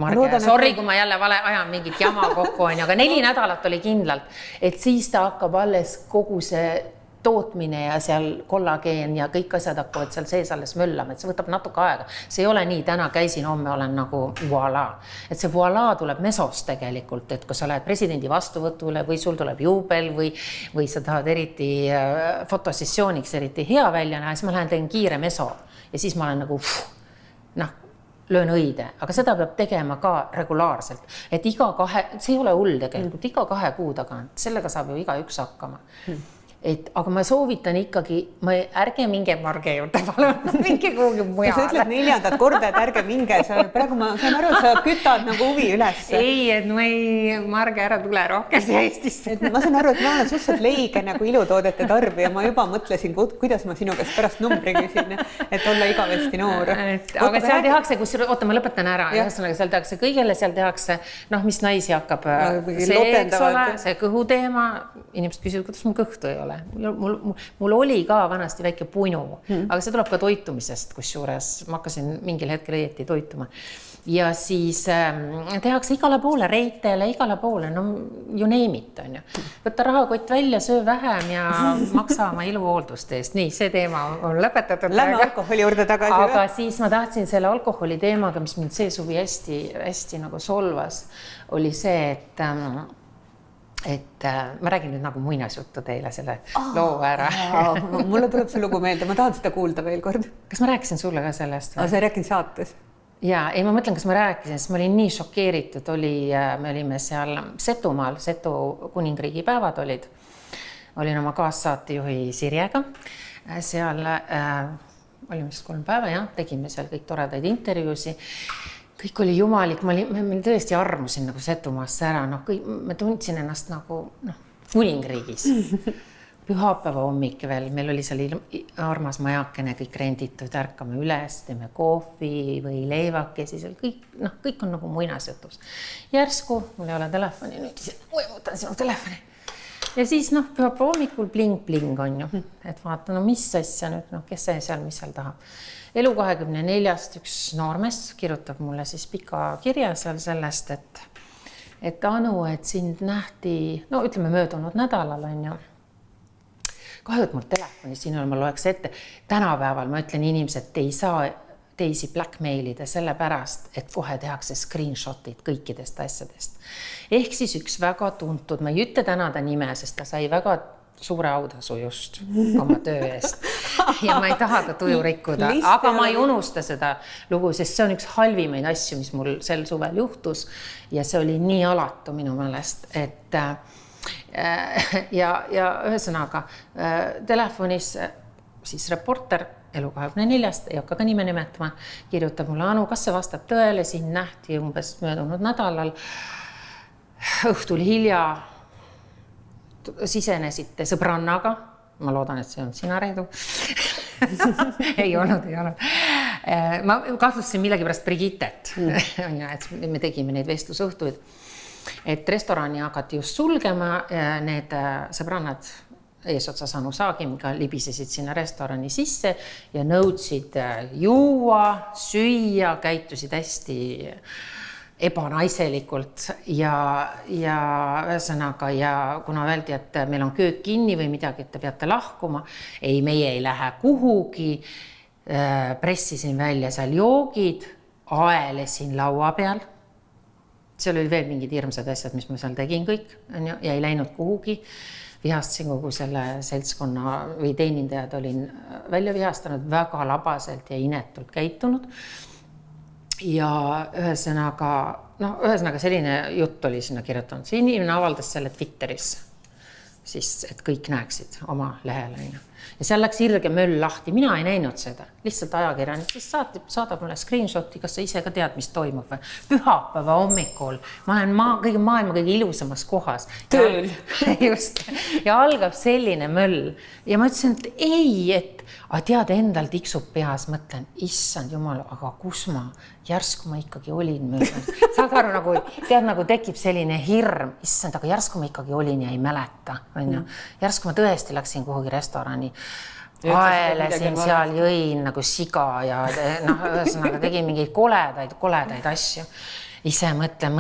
Speaker 6: Marge, sorry, kui ma jälle ajan mingit jama kokku on, aga 4 nädalat oli kindlalt, et siis ta hakkab alles kogu see tootmine ja seal kollageen ja kõik asjad hakkavad seal sees alles möllama, et see võtab natuke aega. See ei ole nii, täna käisin, homme olen nagu voilà. Et see voilà tuleb mesos tegelikult, et kui sa lähed presidendi vastuvõtule või sul tuleb juubel või sa tahad eriti fotosessiooniks eriti hea välja näha, siis ma lähen teen kiire meso ja siis ma olen nagu löön õide, aga seda peab tegema ka regulaarselt, et see ei ole hull tegelikult, iga 2 kuu tagant, sellega saab ju igaüks hakkama. Aga ma soovitan ikkagi, ärge minge Marge juurde, palun, minge kuhugi mujale.
Speaker 5: Sa ütled 4. korda, et ärge minge, praegu ma saan aru, et sa kütad nagu huvi üles.
Speaker 6: Ei, et Marge ära tule rohkem Eestisse.
Speaker 5: Ma saan aru, et ma olen suhteliselt leige nagu ilutoodete tarbija, ma juba mõtlesin, kuidas ma sinu käest pärast numbri küsin, et olla igavesti noor.
Speaker 6: Aga seal tehakse, ma lõpetan ära, seal tehakse kõigele, seal tehakse, mis naisi hakkab see kõhuteema, inimesed küsivad, kuidas mul kõhtu ei ole. Mul oli ka vanasti väike punu, aga see tuleb ka toitumisest, kusjuures ma hakkasin mingil hetkel õieti toituma. Ja siis tehakse igale poole, reitele, igale poole, you name it on ju. Võtta rahakott välja, söö vähem ja maksa oma iluhooldust eest. Nii, see teema on lõpetatud.
Speaker 5: Lähme alkoholi juurde tagasi.
Speaker 6: Aga siis ma tahtsin selle alkoholi teemaga, mis mind see suvi hästi nagu solvas, oli see, et ma räägin nüüd nagu muinasjuttu teile selle loo ära.
Speaker 5: Mulle tuleb see lugu meelde, ma tahan seda kuulda veel kord.
Speaker 6: Kas ma rääkisin sulle ka sellest?
Speaker 5: Sa ei rääkinud saates?
Speaker 6: Jaa, ei ma mõtlen, kas ma rääkisin, sest ma olin nii šokeeritud, me olime seal Setumaal, Setu kuningriigi päevad olid. olin oma kaassaatejuhi Sirjega, seal olime vist 3 päeva, jah, tegime seal kõik toredaid intervjuusi. Kõik oli jumalik, ma tõesti armusin nagu Setumaasse ära, me tundsin ennast nagu kuningriigis. Pühapäeva hommik veel, meil oli seal armas majakene, kõik renditud, ärkame üles, teeme kohvi või leivakesi, seal kõik on nagu muinasjutus. Järsku, mul ei ole telefoni, nüüd võtan sinu telefoni. Ja siis pühapäeva hommikul bling on ju, et vaata, mis asja nüüd, kes see seal, mis seal tahab. Elu24-st üks noormees kirjutab mulle siis pika kirja seal sellest, et Anu, et sind nähti, ütleme möödunud nädalal on ju, kahju, et mul telefoni siin on, ma loeks ette. Tänapäeval ma ütlen inimesed, et ei saa teisi blackmailida selle pärast, et kohe tehakse screenshotid kõikidest asjadest. Ehk siis üks väga tuntud, ma ei ütle tänada nime, sest ta sai väga suure autasu just oma töö eest. Ja ma ei taha ta tuju rikkuda, aga ma ei unusta seda lugu, sest see on üks halvimaid asju, mis mul sel suvel juhtus. Ja see oli nii alatu minu meelest, et ja ühesõnaga telefonis siis reporter Elu24-st, ei hakka ka nime nimetama, kirjutab mulle, Anu, kas see vastab tõele, siin nähti umbes möödunud nädalal õhtul hilja sisenesite sõbrannaga, ma loodan, et see on sina, Reedu. ei olnud. Ma kahtlustasin millegi pärast Brigittet, et me tegime neid vestlusõhtuid. Et restorani hakati just sulgema, need sõbrannad eesotsas Anu Saagimiga libisesid sinna restorani sisse ja nõudsid juua, süüa, käitusid hästi ebanaiselikult ja ühesõnaga, ja kuna öeldi, et meil on köök kinni või midagi, et te peate lahkuma, ei, meie ei lähe kuhugi, pressisin välja seal joogid, aelesin laua peal. Seal oli veel mingid hirmsad asjad, mis ma seal tegin kõik, ja ei läinud kuhugi. Vihastasin kogu selle seltskonna või teenindajad olin välja vihastanud, väga labaselt ja inetult käitunud. Ja ühesõnaga selline jutt oli sinna kirjutanud. See inimene avaldas selle Twitteris, siis, et kõik näeksid oma lehele. Ja seal läks irge möll lahti, mina ei näinud seda, lihtsalt ajakirjanik, siis saadab mulle screenshoti, kas sa ise ka tead, mis toimub või? Pühapäeva hommikul, ma olen maailma kõige ilusamas kohas.
Speaker 5: Tööl.
Speaker 6: Just, ja algab selline möll ja ma ütlesin, et ei, et tead, endal tiksub peas, mõtlen, issand jumal, aga kus ma järsku ma ikkagi olin möödunud. Saad aru, nagu tekib selline hirm, issand, aga järsku ma ikkagi olin ja ei mäleta. Järsku ma tõesti läksin kuhugi restorani, aelesin seal, jõin nagu siga ja ühesõnaga tegin mingeid koledaid asju. Ise mõtlen,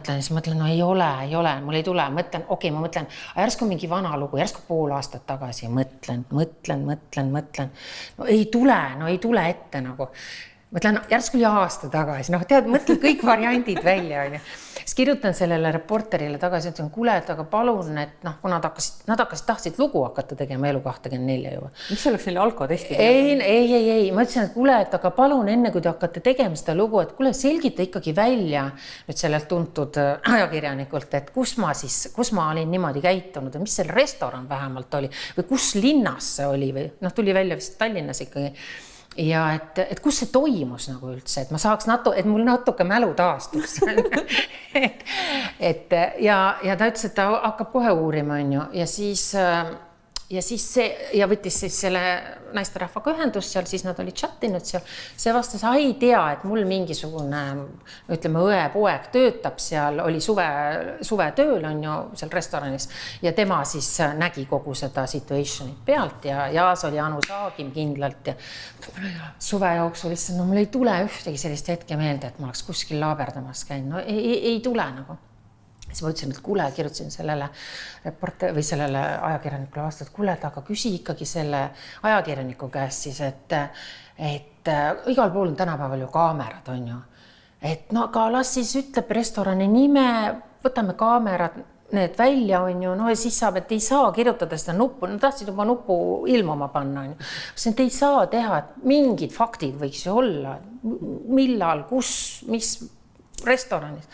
Speaker 6: siis mõtlen, no ei ole, mul ei tule, mõtlen, ma mõtlen, järsku mingi vana lugu, järsku pool aastat tagasi ja mõtlen. No ei tule ette nagu. Mõtlen, järsku oli aasta tagasi, tead, mõtled kõik variandid välja. Siis kirjutan sellele reporterile tagasi, ütlen, kuule, et aga palun, et kui nad tahtsid lugu hakata tegema Elu24 juba.
Speaker 5: Mis oleks neile alkotesti?
Speaker 6: Ei. Ma ütlesin, et kuule, et aga palun enne, kui te hakkate tegema seda lugu, et kuule, selgita ikkagi välja nüüd sellelt tuntud ajakirjanikult, et kus ma olin niimoodi käitunud ja mis selle restoran vähemalt oli või kus linnas see oli või tuli välja vist Tallinnas ikkagi. Ja et kus see toimus nagu üldse, et ma saaks et mul natuke mälu taastuks. ja ta ütles, et ta hakkab kohe uurima, ja siis võttis siis selle naisterahvaga ühendust seal, siis nad olid chattinud seal. See vastas, ei tea, et mul mingisugune, ütleme, õepoeg töötab seal, oli suve tööl on ju seal restoranis ja tema siis nägi kogu seda situationit pealt ja Jaas oli Anu Saagim kindlalt ja suve jooksul lihtsalt, mul ei tule ühtegi sellist hetke meelde, et ma oleks kuskil laaberdamas käinud, ei tule nagu. Siis ma ütlesin, et kuule, kirjutasin sellele sellele ajakirjanikule vastu, et kuule, aga küsi ikkagi selle ajakirjaniku käest siis, et igal pool on tänapäeval ju kaamerad on ju. Et aga las siis ütleb restorani nime, võtame kaamerad need välja on ju, ja siis saab, et ei saa kirjutada seda nuppu, tahtsid juba nuppu ilmuma panna on ju. Et ei saa teha, et mingid faktid võiks ju olla, millal, kus, mis restoranis.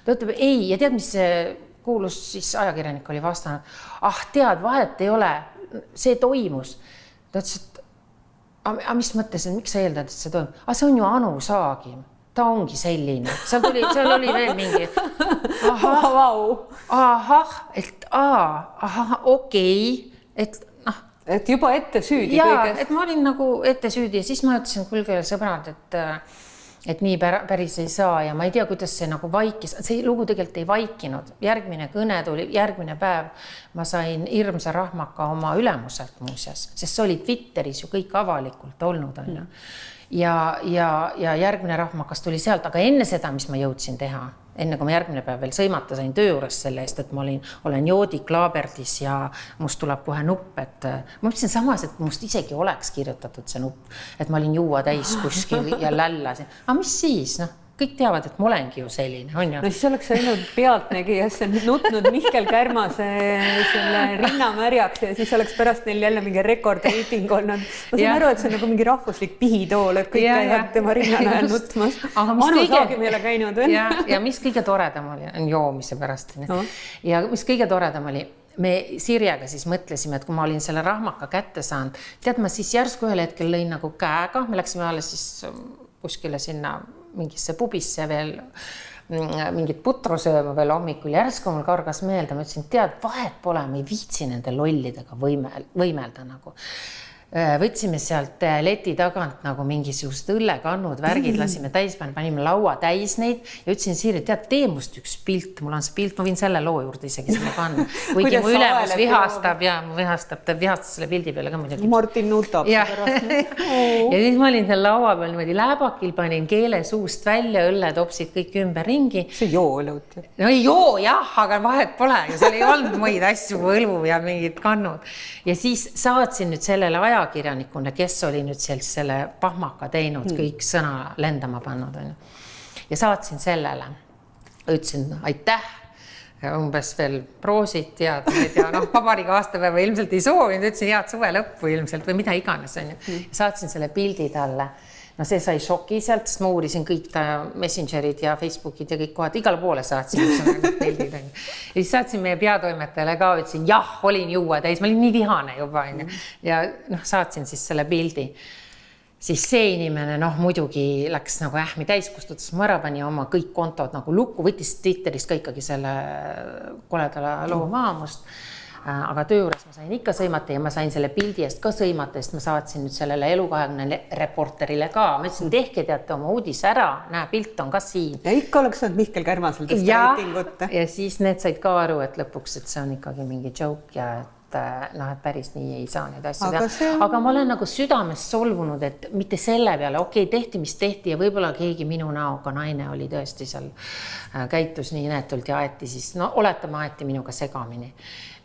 Speaker 6: Ta ütleb, ei, ja tead, mis see kuulus siis ajakirjanik oli vastanud, tead, vahet ei ole, see toimus. Ta ütles, et mis mõttes, miks sa eeldad, et see toimub? See on ju Anu Saagim, ta ongi selline. Seal oli veel mingi, okei,
Speaker 5: et juba ette süüdi
Speaker 6: kõigest. Et ma olin nagu ette süüdi ja siis ma ütlesin kuulge sõbrad, et nii päris ei saa ja ma ei tea, kuidas see nagu vaikis. See lugu tegelikult ei vaikinud. Järgmine kõne tuli, järgmine päev ma sain hirmsa rahmaka oma ülemuselt muuseas, sest see oli Twitteris ju kõik avalikult olnud. Ja järgmine rahmakas tuli sealt, aga enne seda, mis ma jõudsin teha, enne kui ma järgmine päev veel sõimata sain töö juures selle eest, et ma olen joodik laaberdis ja must tuleb kohe nupp, et ma mõtlesin samas, et must isegi oleks kirjutatud see nupp, et ma olin juua täis kuskil ja lällasin. Aga mis siis? Kõik teavad, et ma olengi ju selline, on ju?
Speaker 5: No siis oleks ainult pealtnägijasse nutnud Mihkel Kärmase selle rinnamärjaks ja siis oleks pärast neil jälle mingi rekordreiting olnud. Ma saan aru, et see on nagu mingi rahvuslik pihitool, et kõik käivad tema rinnana ja nutmas. Anu Saagim ei ole käinud veel.
Speaker 6: Ja mis kõige toredam oli, on joomise pärast. Ja mis kõige toredam oli, me Sirjega siis mõtlesime, et kui ma olin selle rahmaka kätte saanud, tead, ma siis järsku ühel hetkel lõin nagu käega, me läksime alles siis kuskile sinna mingisse pubisse veel mingit putru sööma veel hommikul. Järsku mul kargas meelde, ma ütlesin, tead, vahet pole, ma ei viitsi nende lollidega võimelda nagu. Võtsime sealt leti tagant nagu mingisugused õllekannud, värgid, lasime täis, panime laua täis neid ja ütlesin Siiri, tead, tee must üks pilt, mul on see pilt, ma võin selle loo juurde isegi sinna panna. Kuigi mu ülemus vihastab ja ta vihastas selle pildi peale ka muidugi.
Speaker 5: Martin nutab pärast.
Speaker 6: Ja siis ma olin seal laua peal niimoodi läbakil, panin keele suust välja, õlletopsid kõik ümber ringi.
Speaker 5: See joo lõud.
Speaker 6: No ei joo, jah, aga vahet pole. Ja seal ei olnud muid asju kui õlu ja mingid kannud. Ja siis saatsin nüüd sellele ajakirjanikule, kes oli nüüd selle pahmaka teinud, kõik sõna lendama pannud. Ja saatsin sellele. Ütlesin, aitäh, umbes veel proosit ja vabariigi aastapäeva ilmselt ei soovinud, ütlesin head suve lõppu ilmselt või mida iganes. Saatsin selle pildi talle. No see sai šoki sealt, sest ma uurisin kõik ta messengerid ja Facebookid ja kõik kohad, igale poole saatsin. Ja siis saatsin meie peatoimetajale ka, ütlesin, jah, olin juua täis, ma olin nii vihane juba. Ja saatsin siis selle pildi. Siis see inimene muidugi läks nagu ähmi täis, kustutas mu ära, pani oma kõik kontod nagu lukku, võttis Twitteris ka ikkagi selle koledala loo maamust. Aga töö juures ma sain ikka sõimata ja ma sain selle pildi eest ka sõimata, sest ma saatsin nüüd sellele Elu20 reporterile ka. Ma ütlesin, tehke teate oma uudis ära, näe, pilt on ka siin.
Speaker 5: Ja ikka oleks saanud Mihkel Kärmasel tõsta reitingut.
Speaker 6: Ja siis need said ka aru, et lõpuks, et see on ikkagi mingi joke ja et päris nii ei saa neid asju teha. Aga ma olen nagu südames solvunud, et mitte selle peale, okei, tehti, mis tehti ja võib-olla keegi minu näoga naine oli tõesti seal käitus nii inetult ja aeti siis, oletama aeti minuga segamini.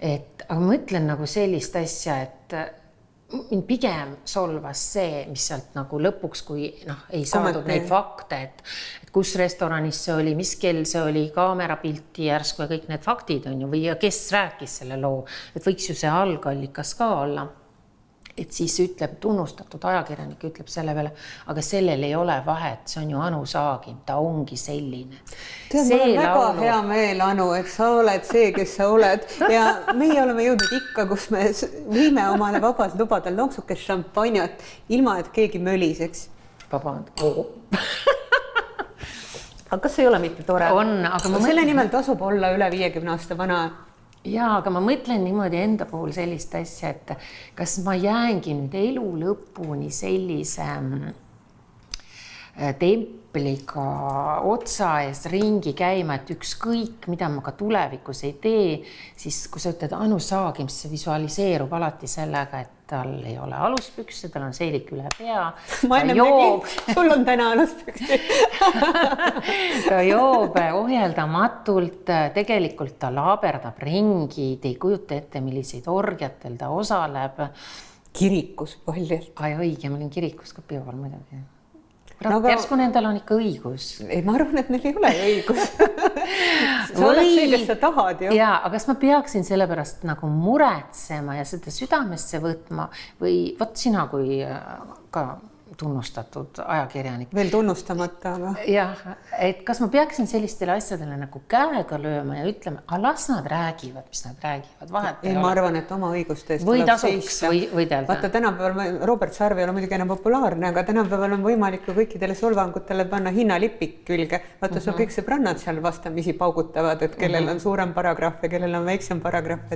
Speaker 6: Aga ma mõtlen nagu sellist asja, et mind pigem solvas see, mis sealt nagu lõpuks, kui ei saadud neid fakte, et kus restoranis see oli, mis kell see oli, kaamerapilti järsku ja kõik need faktid on ju, või kes rääkis selle loo, et võiks ju see algallikas ka olla. Et siis ütleb, tunnustatud ajakirjanik ütleb selle peale, aga sellel ei ole vahet, see on ju Anu Saagim, ta ongi selline.
Speaker 5: Tead, mul on väga hea meel, Anu, et sa oled see, kes sa oled ja meie oleme jõudnud ikka, kus me võime omale vabalt lubada lonksukes šampanjat, ilma et keegi möliseks.
Speaker 6: Vaband.
Speaker 5: Aga kas ei ole mitte tore?
Speaker 6: On, aga
Speaker 5: selle nimel tasub olla üle 50 aasta vana.
Speaker 6: Jaa, aga ma mõtlen niimoodi enda puhul sellist asja, et kas ma jäängi nüüd elu lõpuni sellise templiga otsa ees ringi käima, et ükskõik, mida ma ka tulevikus ei tee, siis kui sa ütled Anu Saagim, see visualiseerub alati sellega, et tal ei ole aluspükse, tal on seelik üle pea.
Speaker 5: Ma enne nägin, sul on täna aluspükse.
Speaker 6: Ta joob ohjeldamatult, tegelikult ta laaberdab ringi, te ei kujuta ette, milliseid orgiatel ta osaleb.
Speaker 5: Kirikus paljalt.
Speaker 6: Ai õige, ma olin kirikus ka pioval muidugi. Järsku nendel on ikka õigus.
Speaker 5: Ei, ma arvan, et neil ei ole õigus. Sa oled see, kes sa tahad ju.
Speaker 6: Jaa, aga kas ma peaksin selle pärast nagu muretsema ja seda südamesse võtma või võt sina kui ka tunnustatud ajakirjanik.
Speaker 5: Veel tunnustamata, aga...
Speaker 6: Jah, et kas ma peaksin sellistele asjadele nagu käega lööma ja ütlema, las nad räägivad, mis nad räägivad, vahet
Speaker 5: ei, ma arvan, et oma õiguste eest
Speaker 6: või tasuks võidelda.
Speaker 5: Vaata, tänapäeval Robert Sarv ei ole muidugi enam populaarne, aga tänapäeval on võimalik ju kõikidele solvangutele panna hinnalipik külge. Vaata, sul kõik sõbrannad seal vastamisi paugutavad, et kellel on suurem paragrahv ja kellel on väiksem paragrahv.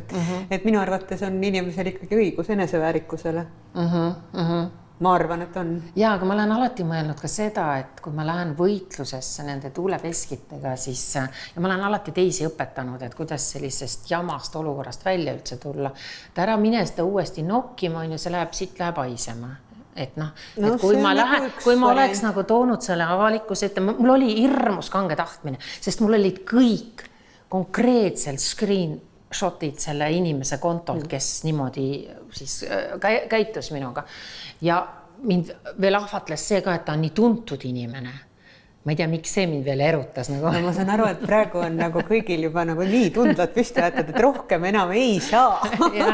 Speaker 5: Et minu arvates on inimesel ikkagi õigus eneseväärikusele. Ma arvan, et on.
Speaker 6: Ja, aga ma olen alati mõelnud ka seda, et kui ma lähen võitlusesse nende tuuleveskitega, siis ja ma olen alati teisi õpetanud, et kuidas sellisest jamast olukorrast välja üldse tulla. Ta ära mine seda uuesti nokkima, see siit läheb haisema. Et noh, et kui ma oleks nagu toonud selle avalikkuse ette, mul oli hirmus kange tahtmine, sest mul olid kõik konkreetsel screenshotid selle inimese kontolt, kes niimoodi siis käitus minuga. Ja mind veel ahvatles see ka, et ta on nii tuntud inimene. Ma ei tea, miks see mind veel erutas. Nagu.
Speaker 5: No, ma saan aru, et praegu on nagu kõigil juba nagu nii tundvad püsti jätad, et rohkem enam ei saa.
Speaker 6: Ja,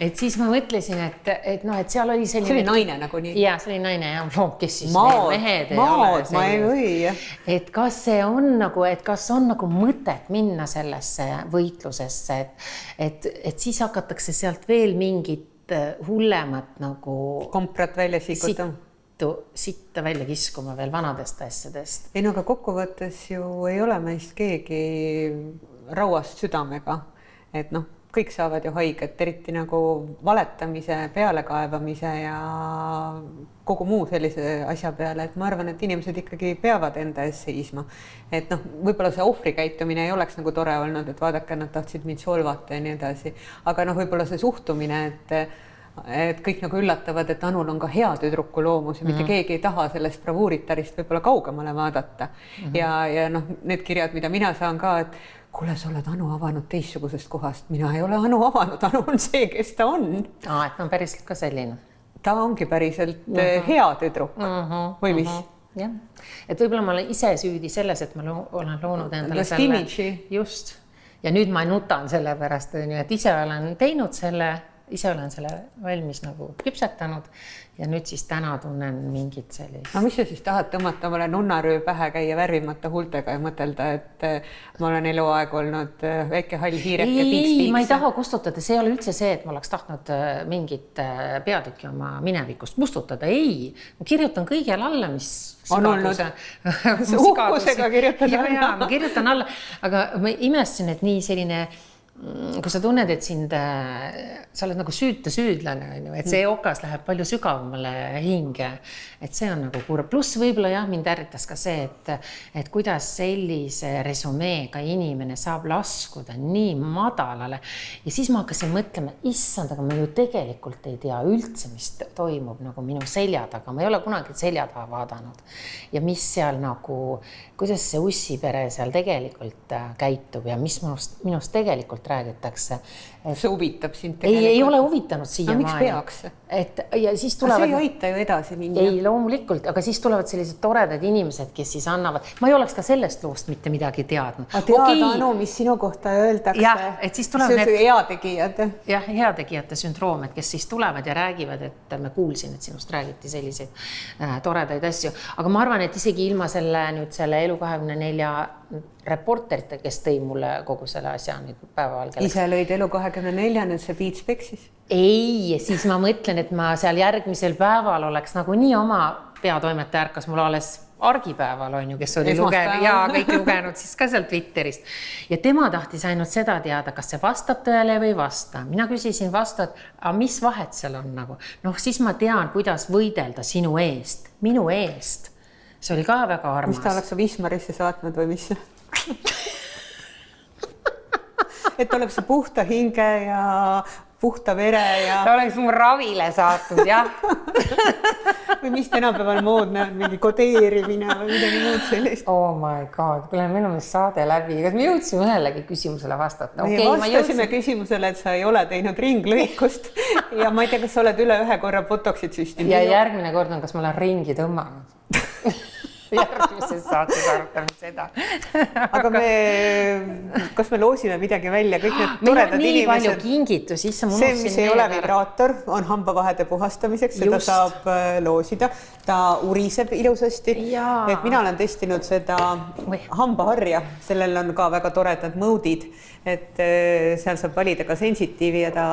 Speaker 6: et siis ma mõtlesin, et seal oli selline...
Speaker 5: See oli naine nagu nii.
Speaker 6: Ja, see oli naine ja kes siis mehed ei
Speaker 5: ole. Ma ei või.
Speaker 6: Et kas see on nagu, et kas on nagu mõtet minna sellesse võitlusesse, et siis hakatakse sealt veel mingit hullemat nagu
Speaker 5: komprat välja siikuta.
Speaker 6: Sitta välja kiskuma veel vanadest asjadest.
Speaker 5: Ei, no aga kokkuvõttes ju ei ole meist keegi rauast südamega, et noh, kõik saavad ju haiget, eriti nagu valetamise, pealekaevamise ja kogu muu sellise asja peale, et ma arvan, et inimesed ikkagi peavad enda ees seisma. Et noh, võib-olla see ohvrikäitumine ei oleks nagu tore olnud, et vaadake, nad tahtsid mind solvata ja nii edasi. Aga noh, võib-olla see suhtumine, et kõik nagu üllatavad, et Anul on ka hea tüdruku loomus ja mitte keegi ei taha sellest bravuuritarist võib-olla kaugemale vaadata. Ja noh, need kirjad, mida mina saan ka, et kuule, sa oled Anu avanud teistsugusest kohast. Mina ei ole Anu avanud, Anu on see, kes ta on.
Speaker 6: Et on päriselt ka selline.
Speaker 5: Ta ongi päriselt hea tüdruk või mis?
Speaker 6: Jah, et võib-olla ma olen ise süüdi selles, et ma olen loonud endale selle. Just. Ja nüüd ma nutan selle pärast, et ise olen teinud selle, ise olen selle valmis nagu küpsetanud ja nüüd siis täna tunnen mingit sellist.
Speaker 5: No mis sa siis tahad tõmmata omale nunnaröö pähe käia värvimata huultega ja mõtelda, et ma olen eluaeg olnud väike hall hiireke piiks.
Speaker 6: Ma ei taha kustutada, see ei ole üldse see, et ma oleks tahtnud mingit peatükki oma minevikust kustutada. Ei, ma kirjutan kõigele alla, mis
Speaker 5: on olnud. Uhkusega kirjutan alla.
Speaker 6: Ja, ma kirjutan alla, aga ma imestasin, et nii selline kui sa tunned, et sa oled nagu süüdlane, et see okas läheb palju sügavamale hinge, et see on nagu kurb. Pluss võib-olla jah, mind ärritas ka see, et kuidas sellise resumeega inimene saab laskuda nii madalale. Ja siis ma hakkasin mõtlema, issand, aga ma ju tegelikult ei tea üldse, mis toimub nagu minu selja taga. Ma ei ole kunagi selja taha vaadanud. Ja mis seal nagu, kuidas see ussipere seal tegelikult käitub ja mis minust tegelikult räägitakse.
Speaker 5: See huvitab sind tegelikult?
Speaker 6: Ei ole huvitanud siia
Speaker 5: miks peaks?
Speaker 6: Ja siis tulevad...
Speaker 5: See ei aita ju edasi minna.
Speaker 6: Ei, loomulikult, aga siis tulevad sellised toredad inimesed, kes siis annavad... Ma ei oleks ka sellest loost mitte midagi teadnud.
Speaker 5: Teada, Anu, mis sinu kohta öeldakse.
Speaker 6: Jah, et siis tulevad
Speaker 5: need... heategijad.
Speaker 6: Jah, heategijate sündroom, et kes siis tulevad ja räägivad, et me kuulsin, et sinust räägiti selliseid toredaid asju. Aga ma arvan, et isegi ilma selle Elu24 reporterite, kes tõi mulle kogu selle asja nüüd päevavalgele.
Speaker 5: Ise lõid Elu24, nüüd see Piits peksis?
Speaker 6: Ei, siis ma mõtlen, et ma seal järgmisel päeval oleks nagu nii oma peatoimetaja ärkas mul alles argipäeval on ju, kes oli lugenud ja kõik lugenud siis ka seal Twitterist. Ja tema tahtis ainult seda teada, kas see vastab tõele või vasta. Mina küsisin vastu, et mis vahet seal on nagu? Noh, siis ma tean, kuidas võidelda sinu eest, minu eest. See oli ka väga armas.
Speaker 5: Mis ta oleks Wismarisse saatnud või mis? Et oleks puhta hinge ja puhta vere ja...
Speaker 6: Ta oleks mu ravile saatnud, jah.
Speaker 5: Või mis tänapäeval moodne on, mingi kodeerimine või midagi muud sellist.
Speaker 6: Oh my god, kui meil on saade läbi. Kas me jõudsime ühelegi küsimusele vastata?
Speaker 5: Me vastasime küsimusele, et sa ei ole teinud ringlõikust ja ma ei tea, kas sa oled üle ühe korra botoxid süstinud.
Speaker 6: Ja järgmine kord on, kas ma olen ringi tõmmanud. järgmises saates arutame seda.
Speaker 5: aga kas me loosime midagi välja, kõik need
Speaker 6: Meil on
Speaker 5: toredad
Speaker 6: nii palju
Speaker 5: inimesed.
Speaker 6: kingitusi, issa ma
Speaker 5: See,
Speaker 6: unustasin
Speaker 5: mis ei ole
Speaker 6: meelde ära.
Speaker 5: vibraator, on hambavahede puhastamiseks, seda
Speaker 6: Just.
Speaker 5: saab loosida. Ta uriseb ilusasti.
Speaker 6: Jaa.
Speaker 5: Et mina olen testinud seda
Speaker 6: Oi.
Speaker 5: hambaharja, sellel on ka väga toredad moodid, et seal saab valida ka sensitiivi ja ta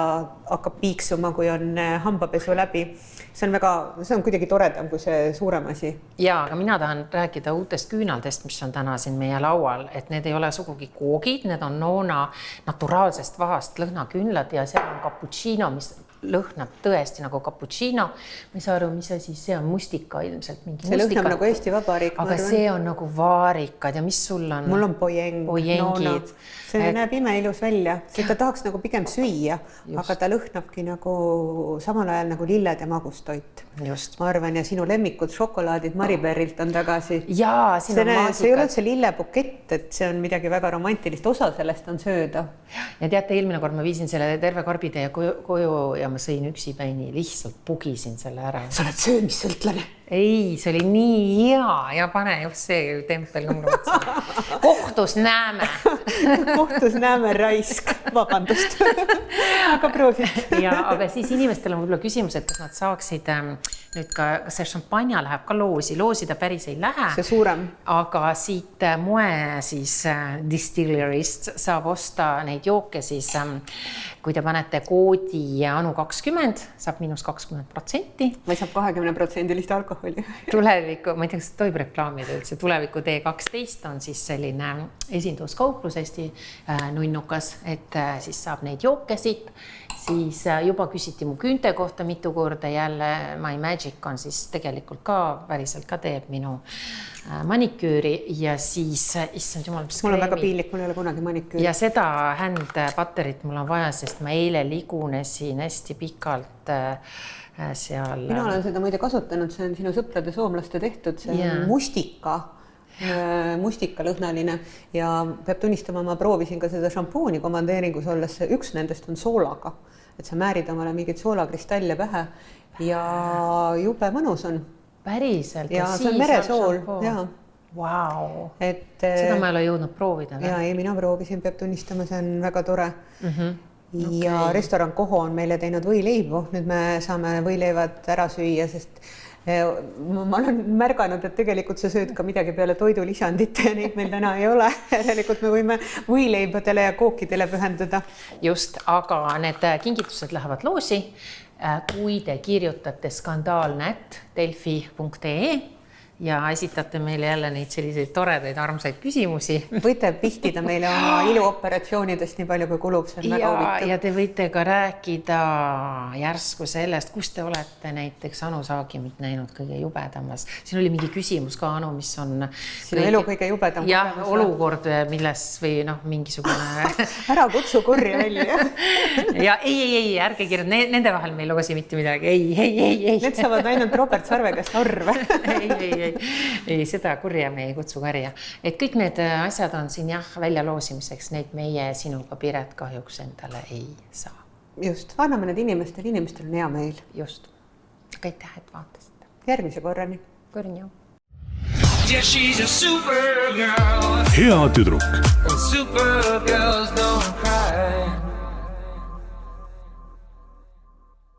Speaker 5: hakkab piiksuma, kui on hambapesu läbi. See on kuidagi toredam kui see suurem asi.
Speaker 6: Ja, aga mina tahan rääkida uutest küünaldest, mis on täna siin meie laual, et need ei ole sugugi koogid, need on Noona naturaalsest vahast lõhnaküünlad ja seal on cappuccino, mis lõhnab tõesti nagu cappuccino. Ma ei saa aru, mis asi, see on mustika ilmselt. Mingi
Speaker 5: See
Speaker 6: mustika.
Speaker 5: lõhnab nagu Eesti Vabariik.
Speaker 6: Aga see on nagu vaarikad ja mis sul on?
Speaker 5: Mul on pojeng.
Speaker 6: Pojengid.
Speaker 5: See näeb imeilus välja. Ta tahaks nagu pigem süüa, aga ta lõhnabki nagu samal ajal nagu lilled ja magustoit.
Speaker 6: Just.
Speaker 5: Ma arvan, ja sinu lemmikud šokolaadid Mariberilt on tagasi.
Speaker 6: Jaa, siin on
Speaker 5: See ei ole
Speaker 6: maasikad.
Speaker 5: üldse lillebukett, et see on midagi väga romantilist. Osa sellest on sööda.
Speaker 6: Ja teate, eelmine kord ma viisin selle terve karbitäie koju ja ma sõin üksipäini, lihtsalt pugisin selle ära.
Speaker 5: Sa oled söömissõltlane.
Speaker 6: Ei, see oli nii hea ja pane just see tempel ka mulle otsa. Kohtus näeme.
Speaker 5: Kohtus näeme raisk. Vabandust. Aga proovid.
Speaker 6: Ja, aga siis inimestel on võib-olla küsimus, et kas nad saaksid nüüd ka, kas see šampanja läheb ka loosi. Loosi ta päris ei lähe.
Speaker 5: See suurem.
Speaker 6: Aga siit moe siis distillerist saab osta neid jooke siis, kui te panete koodi anu20, saab -20%.
Speaker 5: Või saab 20% alkoholi.
Speaker 6: Tuleviku, ma ei tea, kas tohib reklaamida üldse, tuleviku D12 on siis selline esinduskauplus hästi nunnukas, et siis saab neid jookesid, siis juba küsiti mu küünte kohta mitu korda jälle, My Magic on siis tegelikult ka, päriselt ka teeb minu maniküüri ja siis, issand jumal, mis
Speaker 5: Mul on väga piinlik, mul ei ole kunagi maniküüri.
Speaker 6: Ja seda hand butterit mul on vaja, sest ma eile ligunesin hästi pikalt seal.
Speaker 5: Mina olen seda muide kasutanud, see on sinu sõprade soomlaste tehtud, see on mustikalõhnaline ja peab tunnistama, ma proovisin ka seda šampooni komandeeringus olles, üks nendest on soolaga, et sa määrid omale mingid soolakristalle pähe ja jube mõnus on.
Speaker 6: Päriselt?
Speaker 5: Ja see on meresool, jaa.
Speaker 6: Wow.
Speaker 5: Seda
Speaker 6: ma ei ole jõudnud proovida.
Speaker 5: Ja ei, mina proovisin, peab tunnistama, see on väga tore. Ja restoran Koho on meile teinud võileibu, nüüd me saame võileivad ära süüa, sest ma olen märganud, et tegelikult sa sööd ka midagi peale toidulisandite ja neid meil täna ei ole. Järelikult me võime võileibadele ja kookidele pühenduda.
Speaker 6: Just, aga need kingitused lähevad loosi, kui te kirjutate skandaalne@delfi.ee ja esitate meile jälle neid selliseid toredaid armsaid küsimusi.
Speaker 5: Võite pihtida meile oma iluoperatsioonidest nii palju, kui kulub, see on väga huvitav.
Speaker 6: Ja te võite ka rääkida järsku sellest, kus te olete näiteks Anu Saagimit näinud kõige jubedamas. Siin oli mingi küsimus ka, Anu, mis on
Speaker 5: sinu elu kõige jubedam.
Speaker 6: Jah, olukord, milles või mingisugune
Speaker 5: ära kutsu kurja välja.
Speaker 6: Ja ei, ärge kirjad, nende vahel me ei loosi mitte midagi. Ei.
Speaker 5: Need saavad ainult Robert Sarve käest arve.
Speaker 6: Ei, seda kurja me ei kutsu karja. Et kõik need asjad on siin välja loosimiseks, neid meie sinuga Piret kahjuks endale ei saa.
Speaker 5: Just, anname need inimestel on hea meil.
Speaker 6: Just. Aitäh, et vaatasite.
Speaker 5: Järgmise korrani.
Speaker 6: Kõrnju.
Speaker 1: Yeah, she's a supergirl.
Speaker 2: Hea tüdruk.
Speaker 1: Supergirls